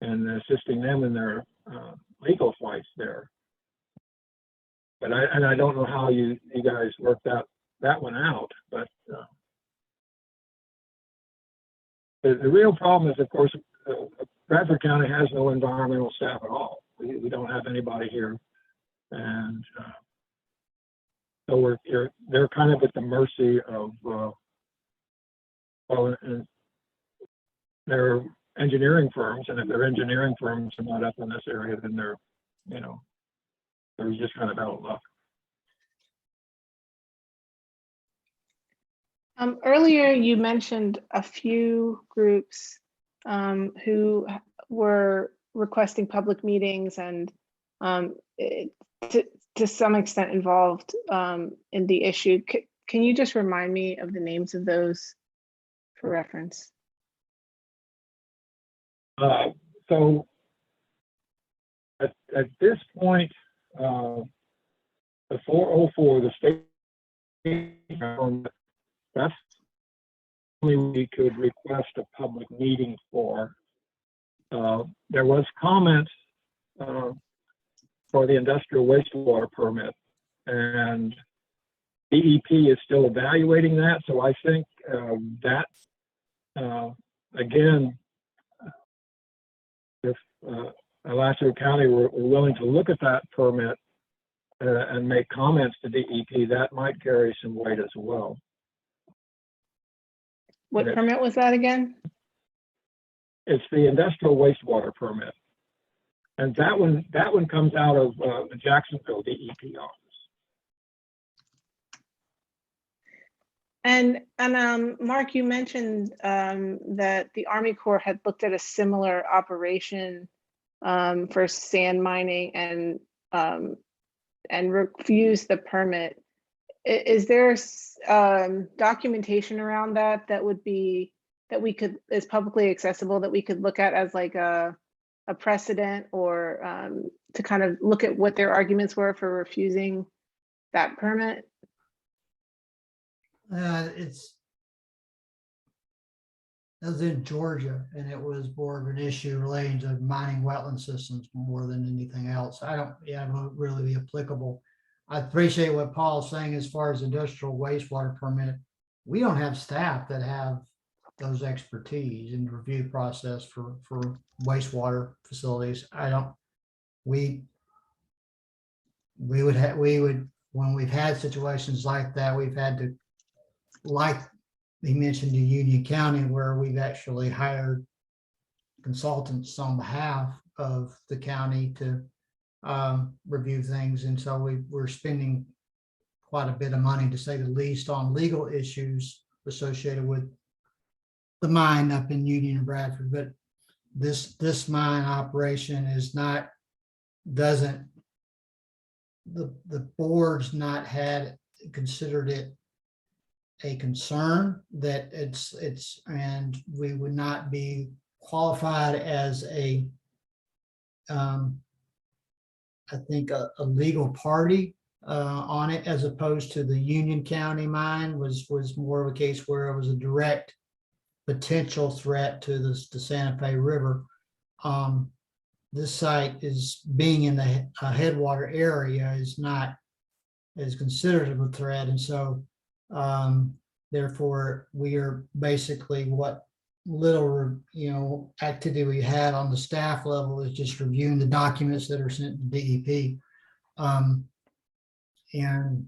and assisting them in their legal fights there. But I don't know how you guys work that one out. But the real problem is, of course, Bradford County has no environmental staff at all. We don't have anybody here, and so they're kind of at the mercy of their engineering firms, and if their engineering firms are not up in this area, then they're just kind of out of luck. Earlier, you mentioned a few groups who were requesting public meetings and to some extent involved in the issue. Can you just remind me of the names of those for reference? So at this point, the 404, the state, that's only we could request a public meeting for. There was comments for the industrial wastewater permit, and DEP is still evaluating that. So I think that again, if Alachua County were willing to look at that permit and make comments to DEP, that might carry some weight as well. What permit was that again? It's the industrial wastewater permit, and that one comes out of the Jacksonville DEP office. And Mark, you mentioned that the Army Corps had looked at a similar operation for sand mining and refused the permit. Is there documentation around that would be is publicly accessible that we could look at as like a precedent or to kind of look at what their arguments were for refusing that permit? It was in Georgia, and it was more of an issue relating to mining wetland systems more than anything else. It won't really be applicable. I appreciate what Paul's saying as far as industrial wastewater permit. We don't have staff that have those expertise in the review process for wastewater facilities. We would when we've had situations like that, we've had to, like he mentioned, to Union County, where we've actually hired consultants on behalf of the county to review things. And so we're spending quite a bit of money, to say the least, on legal issues associated with the mine up in Union and Bradford. But this mine operation is not, the board's not considered it a concern that it's and we would not be qualified as a I think a legal party on it, as opposed to the Union County mine was more of a case where it was a direct potential threat to the Santa Fe River. This site is being in the headwater area is considered a threat, and so therefore we are basically what little, activity we had on the staff level is just reviewing the documents that are sent to DEP. And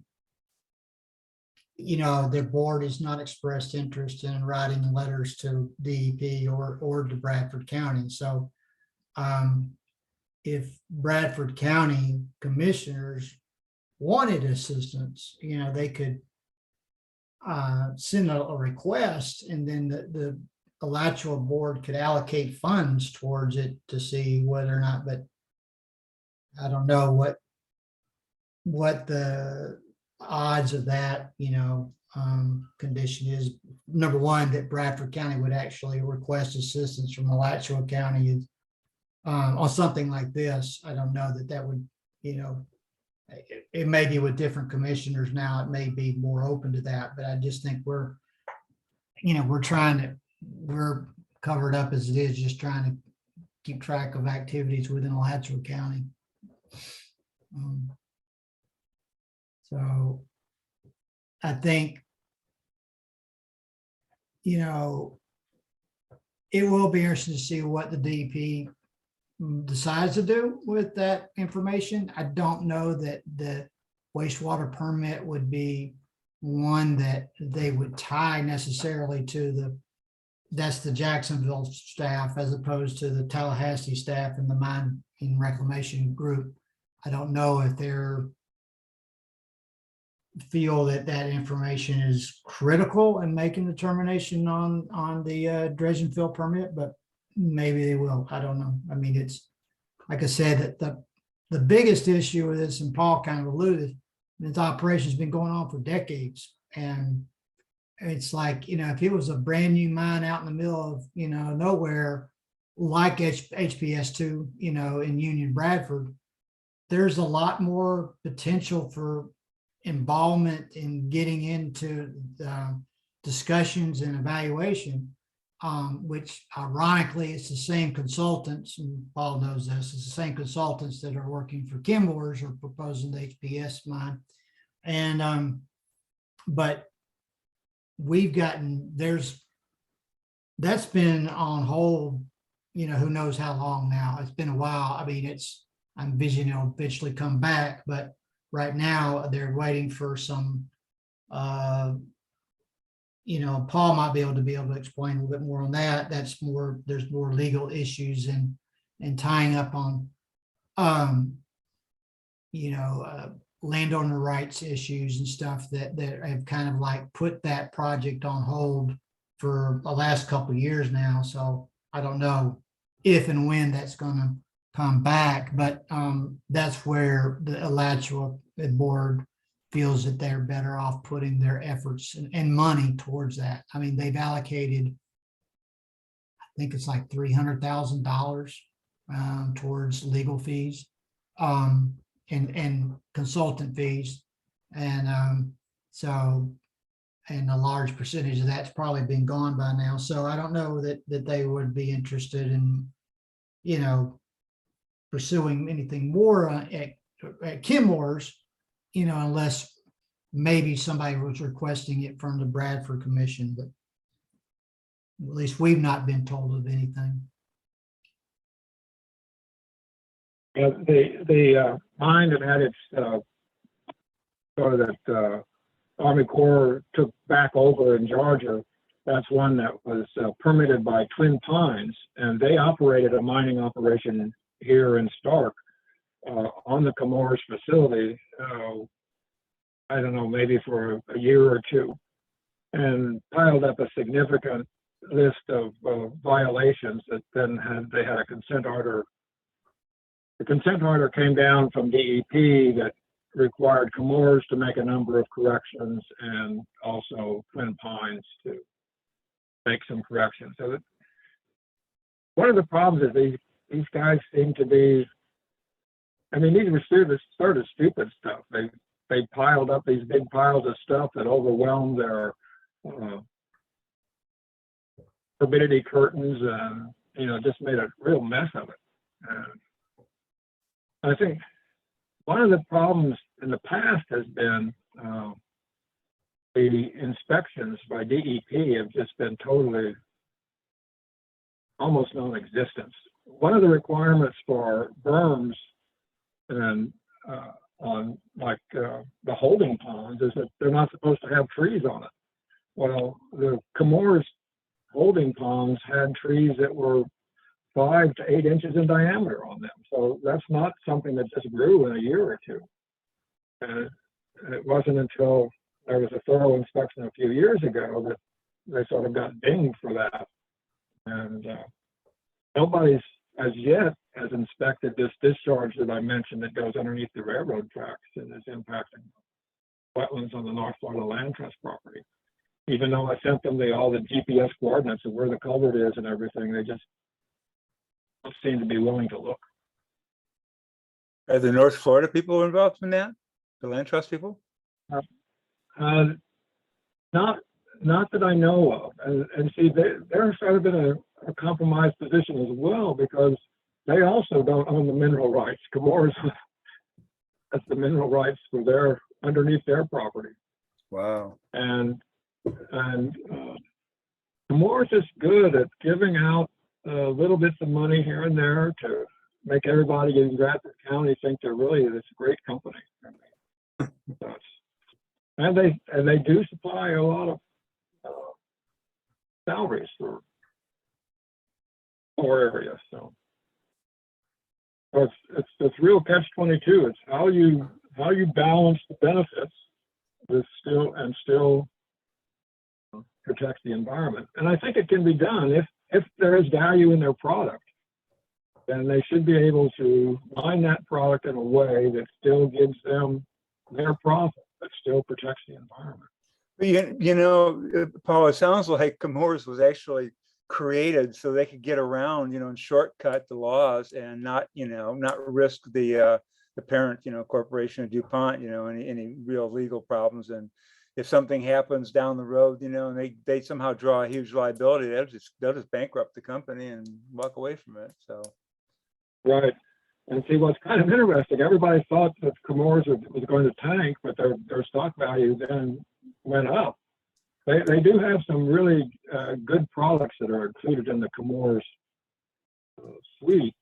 their board has not expressed interest in writing letters to DEP or to Bradford County. So if Bradford County commissioners wanted assistance, they could send a request, and then the Alachua board could allocate funds towards it to see whether or not, but I don't know what the odds of that, condition is. Number one, that Bradford County would actually request assistance from Alachua County on something like this. I don't know that would, it may be with different commissioners now, it may be more open to that, but I just think we're covered up as it is, just trying to keep track of activities within Alachua County. So I think, it will be interesting to see what the DEP decides to do with that information. I don't know that the wastewater permit would be one that they would tie necessarily to that's the Jacksonville staff as opposed to the Tallahassee staff and the mine and reclamation group. I don't know if they're feel that information is critical in making the determination on the dredge and fill permit, but maybe they will. I don't know. I mean, it's like I said, that the biggest issue with this, and Paul kind of alluded, this operation has been going on for decades, and it's like, if it was a brand new mine out in the middle of nowhere, like HPS2, in Union Bradford, there's a lot more potential for involvement in getting into discussions and evaluation, which ironically it's the same consultants, and Paul knows this, it's the same consultants that are working for Chemours or proposing the HPS mine. And but we've gotten, that's been on hold, who knows how long now. It's been a while. I mean, I'm envisioning it'll eventually come back, but right now they're waiting for some, Paul might be able to explain a little bit more on that. There's more legal issues and tying up on, landowner rights issues and stuff that have kind of like put that project on hold for the last couple of years now. So I don't know if and when that's going to come back, but that's where the Alachua board feels that they're better off putting their efforts and money towards that. I mean, they've allocated, I think it's like $300,000 towards legal fees and consultant fees, and so a large percentage of that's probably been gone by now. So I don't know that they would be interested in pursuing anything more at Chemours, unless maybe somebody was requesting it from the Bradford Commission, but at least we've not been told of anything. The mine that had its sort of that Army Corps took back over in Georgia, that's one that was permitted by Twin Pines, and they operated a mining operation here in Stark on the Chemours facility, I don't know, maybe for a year or two, and piled up a significant list of violations that then they had a consent order. The consent order came down from DEP that required Chemours to make a number of corrections and also Twin Pines to make some corrections. So one of the problems is these guys seem to be, I mean, these were sort of stupid stuff. They piled up these big piles of stuff that overwhelmed their turbidity curtains and, just made a real mess of it. And I think one of the problems in the past has been the inspections by DEP have just been totally almost non-existent. One of the requirements for berms and on like the holding ponds is that they're not supposed to have trees on it. Well, the Chemours holding ponds had trees that were 5 to 8 inches in diameter on them. So that's not something that just grew in a year or two. And it wasn't until there was a thorough inspection a few years ago that they sort of got dinged for that. And nobody's as yet has inspected this discharge that I mentioned that goes underneath the railroad tracks and is impacting wetlands on the North Florida Land Trust property. Even though I sent them all the GPS coordinates of where the culvert is and everything, they just don't seem to be willing to look. Are the North Florida people involved in that? The land trust people? Not that I know of. And see, they're sort of in a compromised position as well, because they also don't own the mineral rights. Chemours has the mineral rights for their underneath their property. Wow. And Chemours is good at giving out little bits of money here and there to make everybody in Bradford County think they're really this great company. And they do supply a lot of salaries for areas. So it's real catch-22. It's how you balance the benefits with still protect the environment. And I think it can be done if there is value in their product. Then they should be able to mine that product in a way that still gives them their profit, but still protects the environment. You know, Paul, it sounds like Chemours was actually created so they could get around, and shortcut the laws and not risk the parent, corporation of DuPont, any real legal problems. And if something happens down the road, and they somehow draw a huge liability, they'll just bankrupt the company and walk away from it. So. Right. And see, what's kind of interesting, everybody thought that Chemours was going to tank, but their stock value then went up. They do have some really good products that are included in the Chemours suite,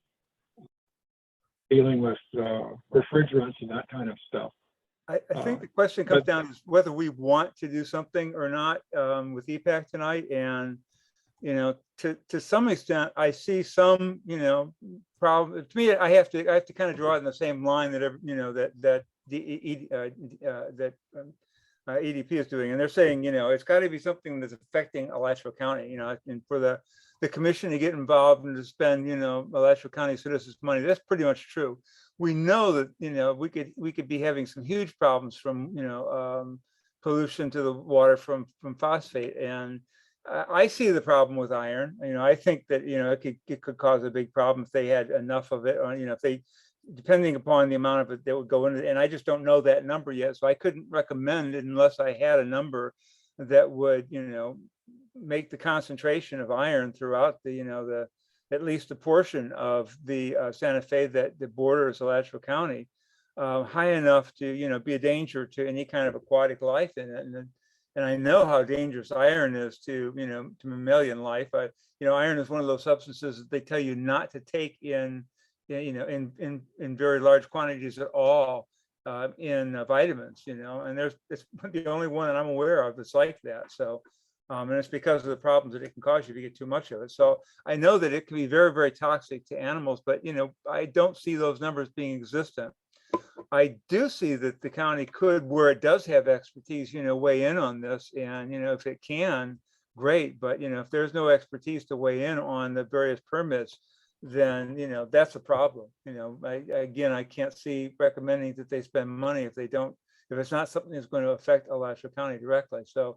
dealing with refrigerants and that kind of stuff. I think the question comes down to whether we want to do something or not with EPAC tonight. And to some extent, I see some, problem. To me, I have to kind of draw it in the same line that EDP is doing, and they're saying, it's got to be something that's affecting Alachua County, and for the commission to get involved and to spend, Alachua County citizens' money. That's pretty much true. We know that, we could be having some huge problems from, pollution to the water from phosphate. And I see the problem with iron. I think that, it could cause a big problem if they had enough of it, or, if they, depending upon the amount of it that would go into it. And I just don't know that number yet. So I couldn't recommend it unless I had a number that would, make the concentration of iron throughout the, at least a portion of the Santa Fe that borders Alachua County, high enough to, be a danger to any kind of aquatic life in it. And I know how dangerous iron is to mammalian life. Iron is one of those substances that they tell you not to take in very large quantities at all in vitamins, and it's the only one that I'm aware of that's like that. So, and it's because of the problems that it can cause you if you get too much of it. So I know that it can be very, very toxic to animals, but, I don't see those numbers being existent. I do see that the county could, where it does have expertise, weigh in on this. And, if it can, great. But, if there's no expertise to weigh in on the various permits, then, that's a problem. I can't see recommending that they spend money if it's not something that's going to affect Alachua County directly. So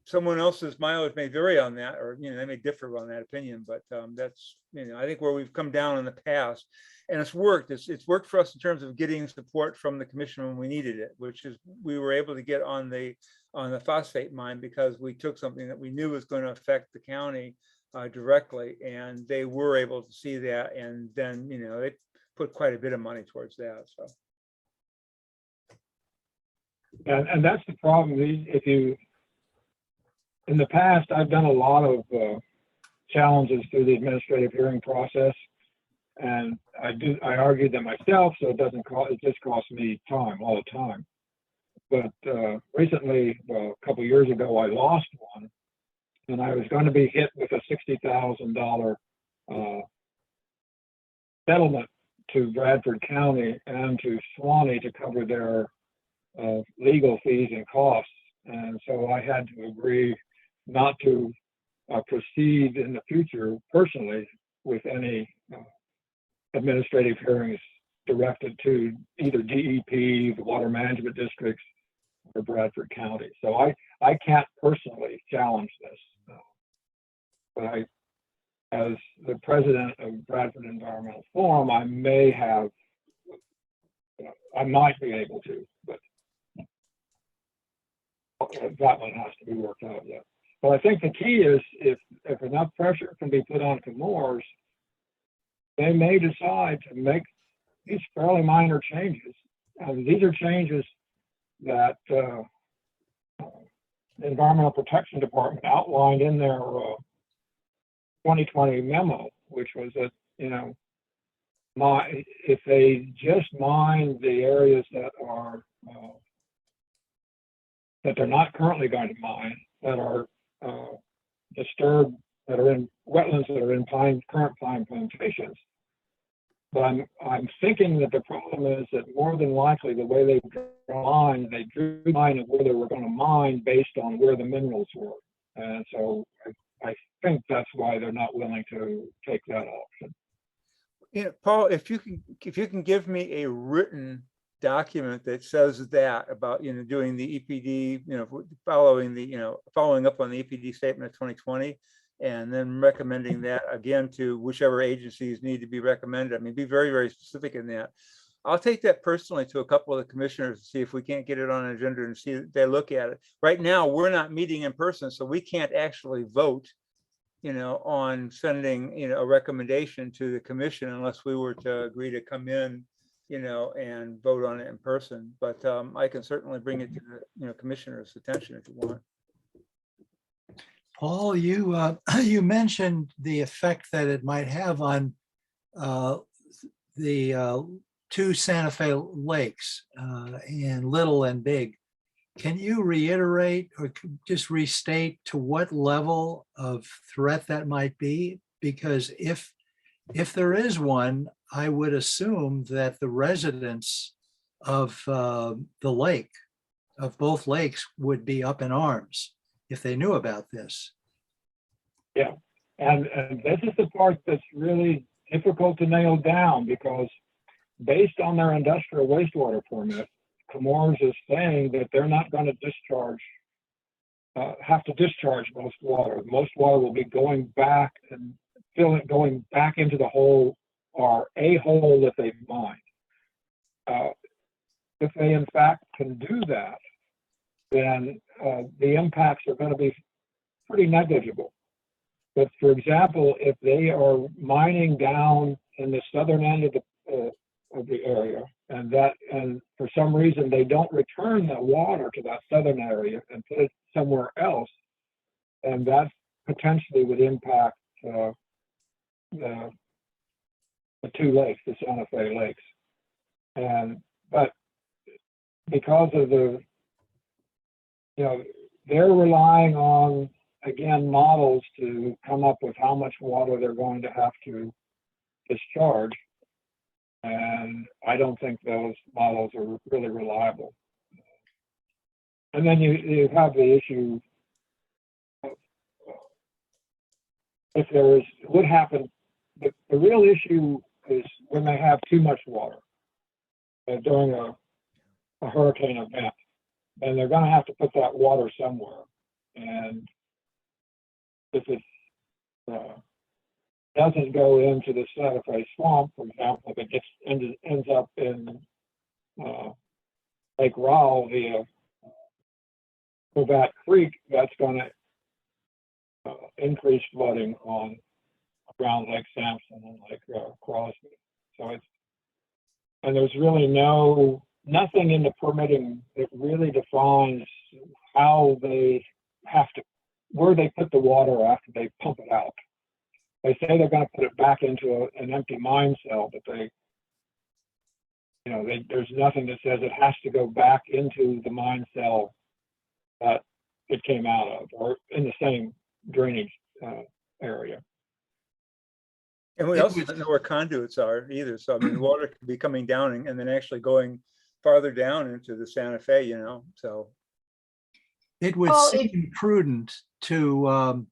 someone else's mileage may vary on that, or, they may differ on that opinion, but that's, I think where we've come down in the past, and it's worked. It's worked for us in terms of getting support from the commission when we needed it, which is we were able to get on the phosphate mine because we took something that we knew was going to affect the county directly, and they were able to see that, and then they put quite a bit of money towards that. So, and that's the problem. In the past, I've done a lot of challenges through the administrative hearing process. And I argued them myself, so it just costs me time all the time. But recently, well, a couple of years ago, I lost one, and I was going to be hit with a $60,000 settlement to Bradford County and to Swanee to cover their legal fees and costs. And so I had to agree not to proceed in the future personally with any administrative hearings directed to either DEP, the water management districts, or Bradford County. So I can't personally challenge this. But as the president of Bradford Environmental Forum, I might be able to, but that one has to be worked out yet. But I think the key is if enough pressure can be put on Chemours, they may decide to make these fairly minor changes. And these are changes that the Environmental Protection Department outlined in their 2020 memo, which was that, if they just mine the areas that are that they're not currently going to mine, that are disturbed, that are in wetlands, that are in current pine plantations. But I'm thinking that the problem is that more than likely the way they drew the line of where they were going to mine based on where the minerals were. And so I think that's why they're not willing to take that option. Yeah, Paul, if you can give me a written document that says that about, doing the EPD, following up on the EPD statement of 2020, and then recommending that again to whichever agencies need to be recommended. I mean, be very, very specific in that. I'll take that personally to a couple of the commissioners to see if we can't get it on an agenda and see if they look at it. Right now, we're not meeting in person, so we can't actually vote, on sending, a recommendation to the commission unless we were to agree to come in, and vote on it in person. But I can certainly bring it to the, commissioner's attention if you want. Paul, you mentioned the effect that it might have on the two Santa Fe lakes, and Little and Big. Can you reiterate or just restate to what level of threat that might be? Because if there is one, I would assume that the residents of the lake, of both lakes, would be up in arms if they knew about this. Yeah, and this is the part that's really difficult to nail down, because based on their industrial wastewater permit, Chemours is saying that they're not going to have to discharge most water. Most water will be going back and going back into the hole, or a hole that they've mined. If they in fact can do that, then the impacts are going to be pretty negligible. But for example, if they are mining down in the southern end of the area, and for some reason they don't return the water to that southern area and put it somewhere else, and that potentially would impact the two lakes, the Santa Fe lakes. But because of they're relying on, again, models to come up with how much water they're going to have to discharge. And I don't think those models are really reliable. And then you have the issue of if there is, what happens, the real issue is when they have too much water during a hurricane event, and they're going to have to put that water somewhere. And if it doesn't go into the Santa Fe swamp, for example, if it ends up in Lake Rowell via Quebec Creek, that's going to increase flooding around Lake Sampson and Lake Crosby. So and there's really nothing in the permitting that really defines how they have to, where they put the water after they pump it out. They say they're gonna put it back into an empty mine cell, but there's nothing that says it has to go back into the mine cell that it came out of, or in the same drainage area. And we It also was- don't know where conduits are either. So I mean, water could be coming down and then actually going farther down into the Santa Fe, you know, so. It would Well, seem prudent to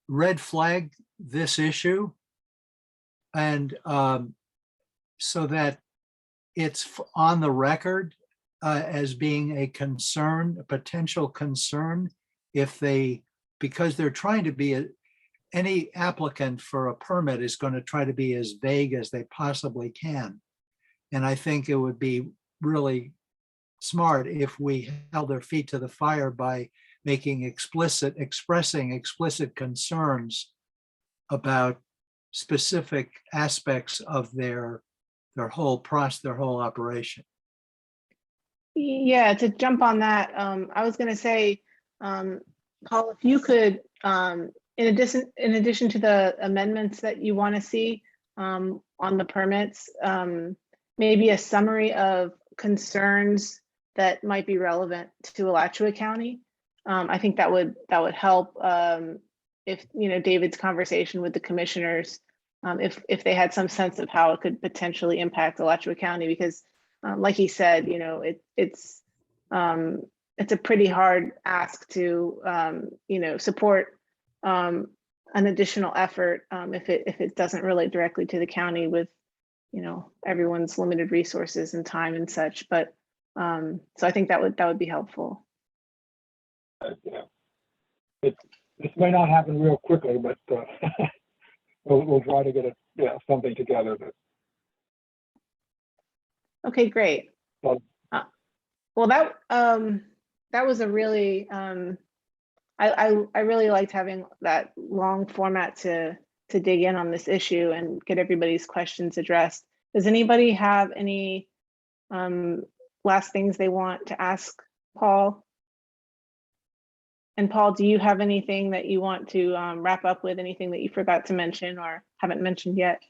red flag this issue and so that it's on the record as being a concern, a potential concern, because they're trying to be, any applicant for a permit is going to try to be as vague as they possibly can. And I think it would be really smart if we held their feet to the fire by expressing explicit concerns about specific aspects of their whole operation. Yeah, to jump on that, I was going to say, Paul, if you could, in addition to the amendments that you want to see on the permits, maybe a summary of concerns that might be relevant to Alachua County. I think that would help if, David's conversation with the commissioners, if they had some sense of how it could potentially impact Alachua County, because like he said, it's a pretty hard ask to, support an additional effort if it doesn't relate directly to the county with, everyone's limited resources and time and such. But so I think that would be helpful. This may not happen real quickly, but we'll try to get something together. Okay, great. Well, Well, that was a really I really liked having that long format to dig in on this issue and get everybody's questions addressed. Does anybody have any last things they want to ask Paul? And Paul, do you have anything that you want to wrap up with? Anything that you forgot to mention or haven't mentioned yet?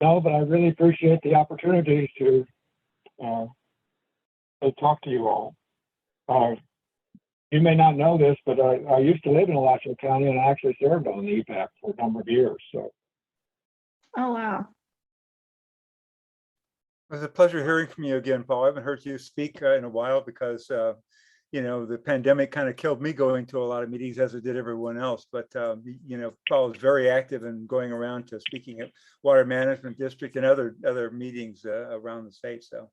No, but I really appreciate the opportunity to talk to you all. You may not know this, but I used to live in Alachua County and I actually served on the EPAC for a number of years. So. Oh, wow. It was a pleasure hearing from you again, Paul. I haven't heard you speak in a while because, the pandemic kind of killed me going to a lot of meetings as it did everyone else. But, Paul is very active in going around to speaking at Water Management District and other meetings around the state. So.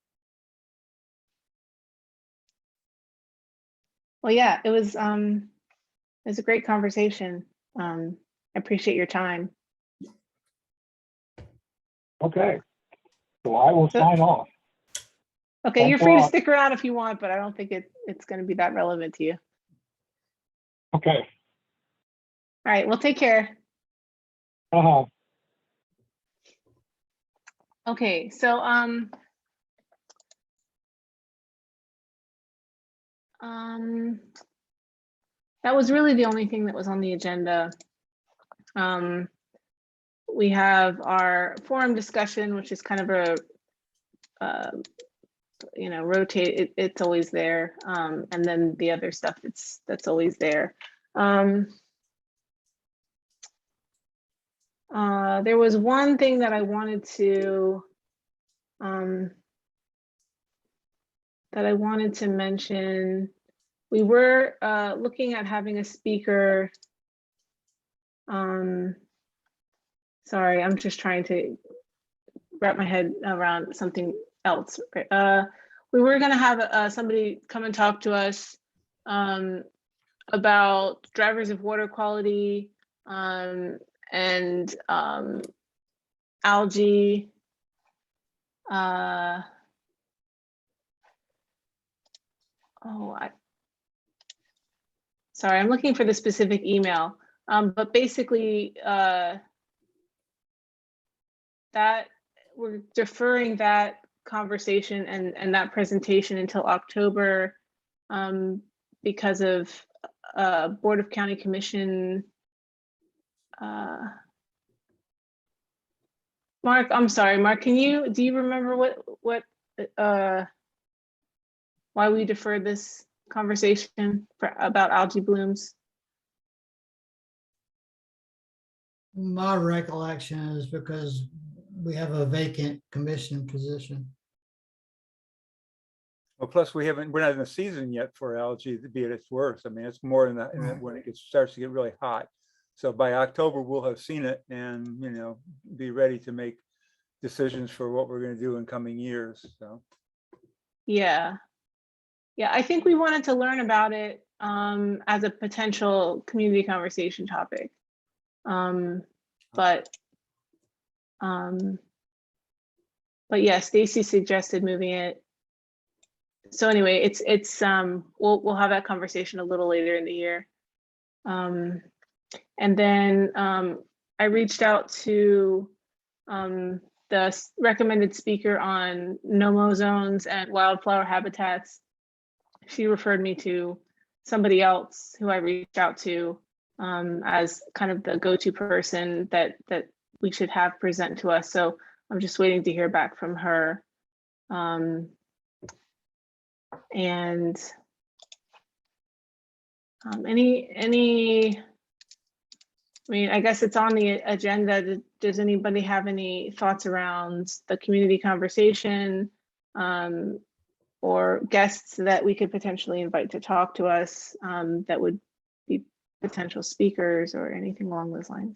Well, yeah, it was a great conversation. I appreciate your time. Okay. So I will sign off. Okay, Thanks you're a free to lot. stick around if you want, but I don't think it's going to be that relevant to you. Okay. All right, well, take care. Uh-huh. Okay, so that was really the only thing that was on the agenda. We have our forum discussion, which is kind of a rotate. It's always there, and then the other stuff that's always there. There was one thing that I wanted to mention. We were looking at having a speaker. Sorry, I'm just trying to wrap my head around something else. We were going to have somebody come and talk to us about drivers of water quality and algae. Sorry, I'm looking for the specific email, but basically that we're deferring that conversation and that presentation until October because of Board of County Commission Mark, I'm sorry, Mark, do you remember why we deferred this conversation about algae blooms? My recollection is because we have a vacant commission position. Well, plus we're not in the season yet for algae to be at its worst. I mean, it's more in the when it starts to get really hot. So by October, we'll have seen it and, you know, be ready to make decisions for what we're going to do in coming years. So. Yeah. Yeah, I think we wanted to learn about it as a potential community conversation topic. But yeah, Stacy suggested moving it. So anyway, we'll have that conversation a little later in the year. And then I reached out to the recommended speaker on no-mow zones and wildflower habitats. She referred me to somebody else who I reached out to as kind of the go-to person that we should have present to us. So I'm just waiting to hear back from her. And I mean, I guess it's on the agenda. Does anybody have any thoughts around the community conversation or guests that we could potentially invite to talk to us that would be potential speakers or anything along those lines?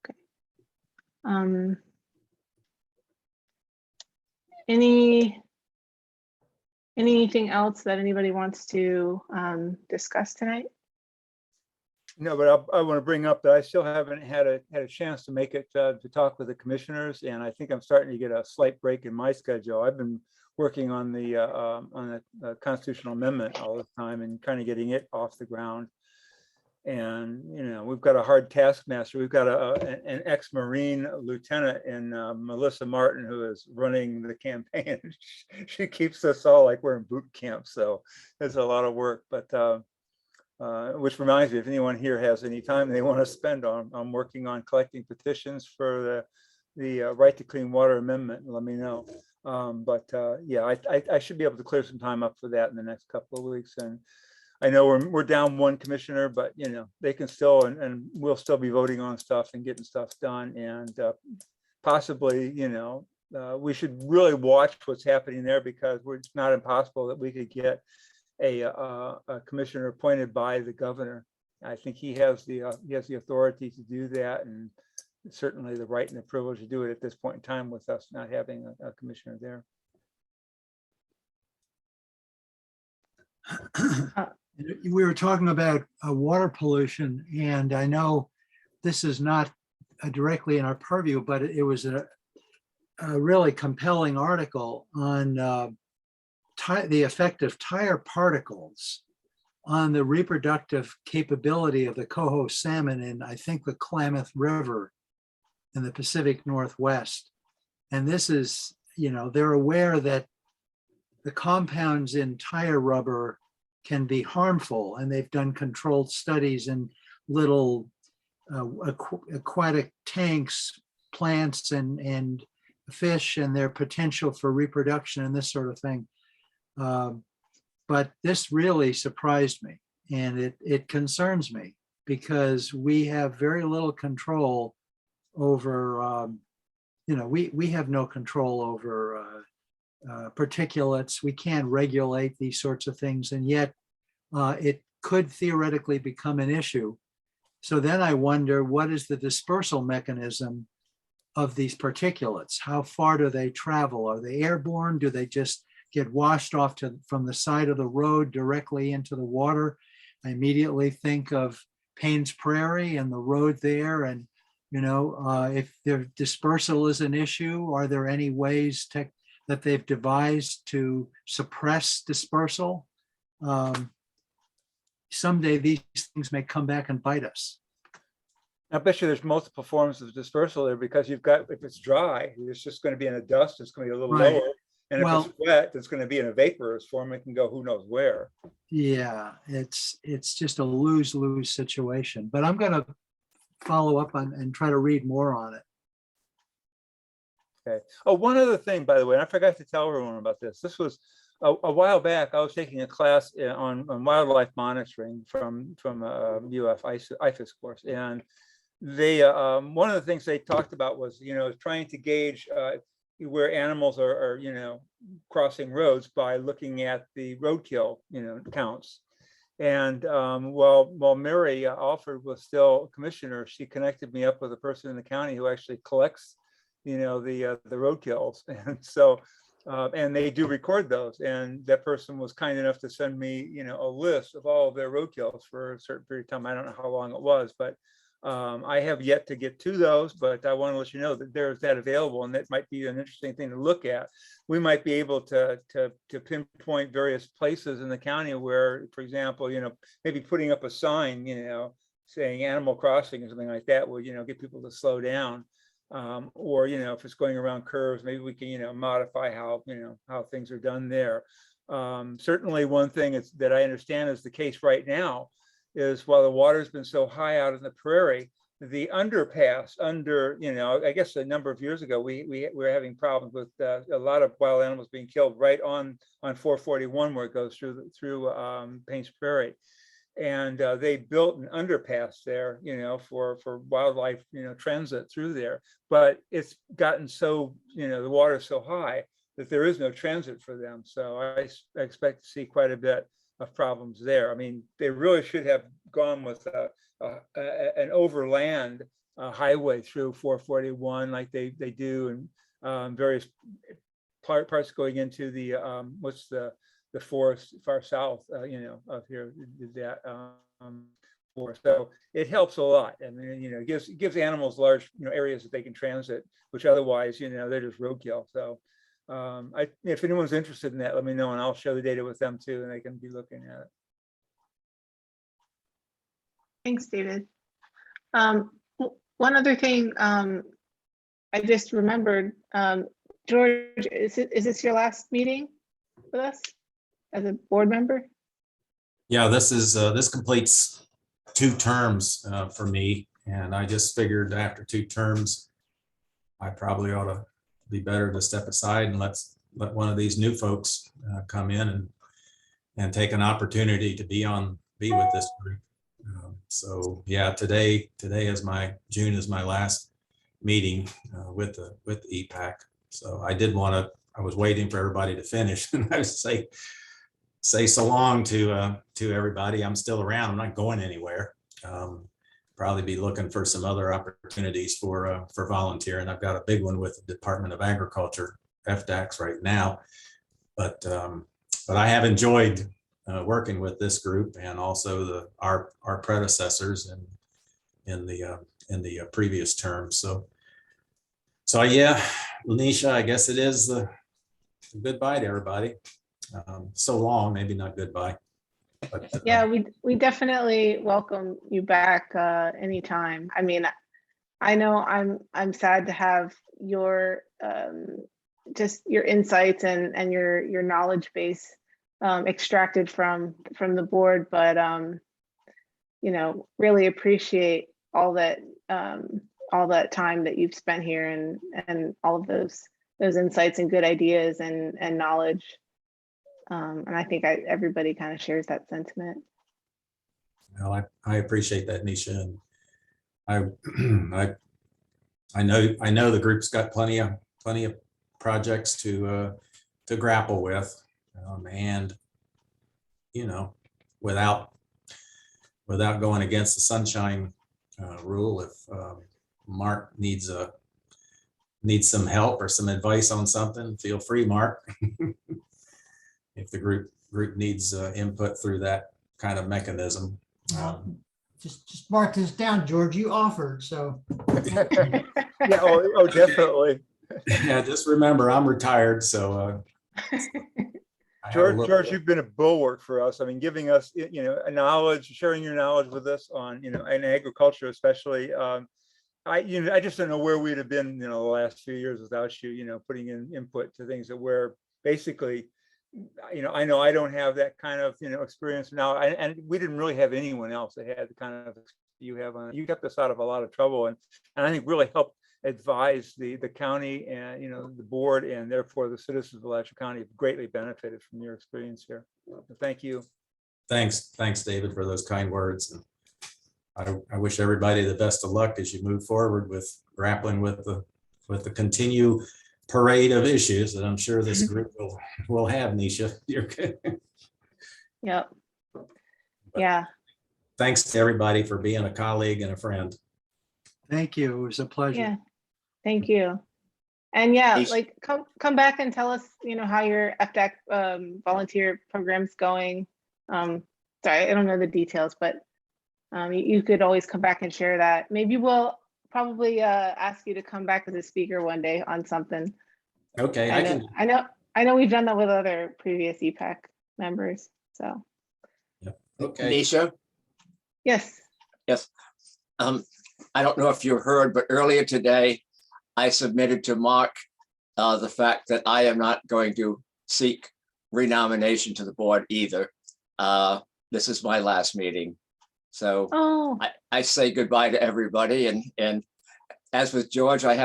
Okay. Anything else that anybody wants to discuss tonight? No, but I want to bring up that I still haven't had a chance to make it to talk with the commissioners, and I think I'm starting to get a slight break in my schedule. I've been working on the constitutional amendment all the time and kind of getting it off the ground. And you know, we've got a hard taskmaster. We've got an ex-Marine lieutenant in Melissa Martin, who is running the campaign. She keeps us all like we're in boot camp, so it's a lot of work. But which reminds me, if anyone here has any time they want to spend on working on collecting petitions for the Right to Clean Water Amendment, let me know. Yeah, I should be able to clear some time up for that in the next couple of weeks. And I know we're down one commissioner, but you know, they can still, and we'll still be voting on stuff and getting stuff done. And possibly, you know, we should really watch what's happening there, because it's not impossible that we could get a commissioner appointed by the governor. I think he has the authority to do that, and certainly the right and the privilege to do it at this point in time with us not having a commissioner there. We were talking about water pollution, and I know this is not directly in our purview, but it was a really compelling article on the effect of tire particles on the reproductive capability of the coho salmon in, I think, the Klamath River in the Pacific Northwest. And this is, you know, they're aware that the compounds in tire rubber can be harmful, and they've done controlled studies in little aquatic tanks, plants and fish, and their potential for reproduction and this sort of thing. But this really surprised me, and it concerns me, because we have very little control over, you know, we have no control over particulates. We can't regulate these sorts of things, and yet it could theoretically become an issue. So then I wonder, what is the dispersal mechanism of these particulates? How far do they travel? Are they airborne? Do they just get washed off from the side of the road directly into the water? I immediately think of Payne's Prairie and the road there. And, you know, if their dispersal is an issue, are there any ways that they've devised to suppress dispersal? Someday these things may come back and bite us. I bet you there's multiple forms of dispersal there, because you've got, if it's dry, it's just going to be in the dust. It's going to be a little Right. lower. And if Well- it's wet, it's going to be in a vaporous form. It can go who knows where. Yeah, it's just a lose-lose situation, but I'm gonna follow up on and try to read more on it. Okay. Oh, one other thing, by the way, and I forgot to tell everyone about this. This was a while back. I was taking a class on wildlife monitoring from UF IFAS course, and they one of the things they talked about was trying to gauge where animals are crossing roads by looking at the roadkill counts. And while Mary Alford was still commissioner, she connected me up with a person in the county who actually collects the roadkills. And so and they do record those, and that person was kind enough to send me a list of all of their roadkills for a certain period of time. I don't know how long it was, but I have yet to get to those, but I want to let you know that there's that available, and that might be an interesting thing to look at. We might be able to pinpoint various places in the county where, for example, maybe putting up a sign, saying animal crossing or something like that will, get people to slow down. Or, if it's going around curves, maybe we can, modify how things are done there. Certainly one thing that I understand is the case right now is while the water's been so high out in the prairie, the underpass under, I guess a number of years ago, we were having problems with a lot of wild animals being killed right on 441 where it goes through Payne's Prairie. And they built an underpass there, for wildlife, transit through there. But it's gotten so, the water's so high that there is no transit for them. So I expect to see quite a bit of problems there. I mean, they really should have gone with an overland highway through 441 like they do in various parts going into the what's the forest far south of here, did that forest. So it helps a lot. I mean, it gives animals large areas that they can transit, which otherwise they're just roadkill. So if anyone's interested in that, let me know and I'll share the data with them too, and they can be looking at it. Thanks, David. One other thing I just remembered, George, is this your last meeting with us as a board member? Yeah, this completes 2 terms for me, and I just figured after 2 terms, I probably ought to be better to step aside and let one of these new folks come in and take an opportunity to be with this group. So yeah, today is June is my last meeting with the EPAC. So I was waiting for everybody to finish, and I would say so long to everybody. I'm still around. I'm not going anywhere. Probably be looking for some other opportunities for volunteering. I've got a big one with the Department of Agriculture, FDACS, right now. But I have enjoyed working with this group and also our predecessors in the previous term. So yeah, Lanisha, I guess it is the goodbye to everybody. So long, maybe not goodbye. But, yeah, we definitely welcome you back anytime. I mean, I know I'm sad to have your just your insights and your knowledge base extracted from the board, but really appreciate all that time that you've spent here and all of those insights and good ideas and knowledge. And I think everybody kind of shares that sentiment. Well, I appreciate that, Nisha, and I know the group's got plenty of projects to grapple with, and without going against the sunshine rule, if Mark needs some help or some advice on something, feel free, Mark. If the group needs input through that kind of mechanism. Just mark this down, George. You offered, so. Yeah. Oh, definitely. Yeah, just remember, I'm retired, so. George, you've been a bulwark for us. I mean, giving us, a knowledge, sharing your knowledge with us on, in agriculture, especially. I just don't know where we'd have been, the last few years without you, putting in input to things that we're basically, I know I don't have that kind of, experience now. And we didn't really have anyone else that had the kind of you have on. You kept us out of a lot of trouble, and I think really helped advise the county and, the board, and therefore the citizens of Alachua County have greatly benefited from your experience here. So thank you. Thanks, David, for those kind words. I wish everybody the best of luck as you move forward with grappling with the continue parade of issues that I'm sure this group will have, Nisha. Yep. Yeah. Thanks to everybody for being a colleague and a friend. Thank you. It was a pleasure. Yeah. Thank you. And yeah, Nice. like come back and tell us, how your EPAC volunteer program's going. Sorry, I don't know the details, but you could always come back and share that. Maybe we'll probably ask you to come back as a speaker one day on something. Okay, I know we've done that with other previous EPAC members. So Okay. Nisha, yes. I don't know if you heard, but earlier today, I submitted to Mark the fact that I am not going to seek renomination to the board either. This is my last meeting. So Oh, I say goodbye to everybody. And as with George, I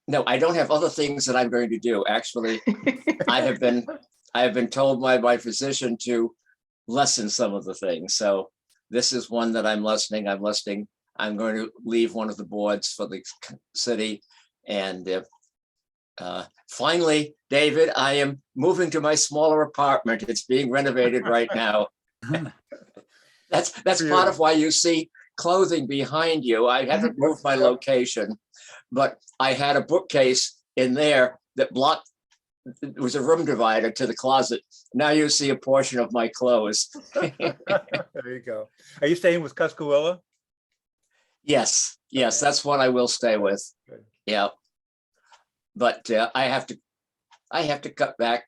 don't have other things that I'm going to do. Actually, I have been told by my physician to lessen some of the things. So this is one that I'm lessening. I'm going to leave one of the boards for the city. And finally, David, I am moving to my smaller apartment. It's being renovated right now. That's part of why you see clothing behind you. I haven't moved my location, but I had a bookcase in there that blocked. It was a room divider to the closet. Now you see a portion of my clothes. There you go. Are you staying with Cuscahuilla? Yes, Okay. that's what I will stay with. Good. Yeah. But I have to cut back.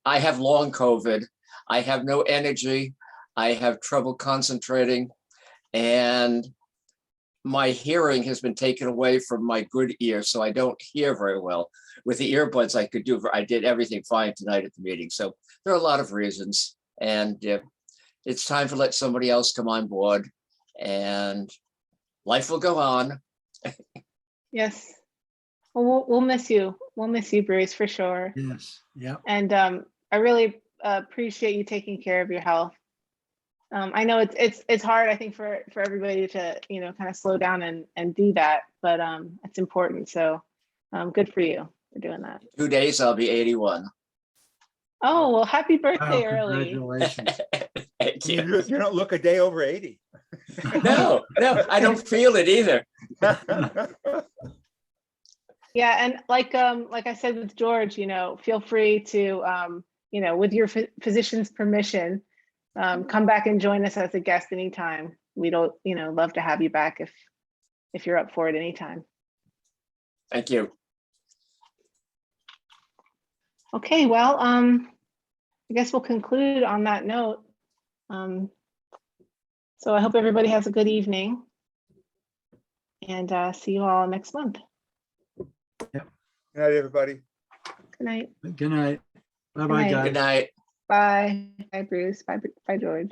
I have long COVID. I have no energy. I have trouble concentrating, and my hearing has been taken away from my good ear, so I don't hear very well. With the earbuds, I did everything fine tonight at the meeting. So there are a lot of reasons, and it's time to let somebody else come on board, and life will go on. yes. Well, we'll miss you. We'll miss you, Bruce, for sure. Yes. Yeah. And I really appreciate you taking care of your health. I know it's hard, I think, for everybody to, kind of slow down and do that, but it's important. So good for you for doing that. 2 days, I'll be 81. Oh, well, happy Wow, birthday early. congratulations. Thank you. You don't look a day over 80. No, I don't feel it either. Yeah, and like I said with George, feel free to, with your physician's permission, come back and join us as a guest anytime. We'd, love to have you back if you're up for it anytime. Thank you. Okay, well, I guess we'll conclude on that note. So I hope everybody has a good evening, and see you all next month. Good night, everybody. Good night. Good night. Bye-bye, night. guys. Good night. Bye. Bye, Bruce. Bye, George.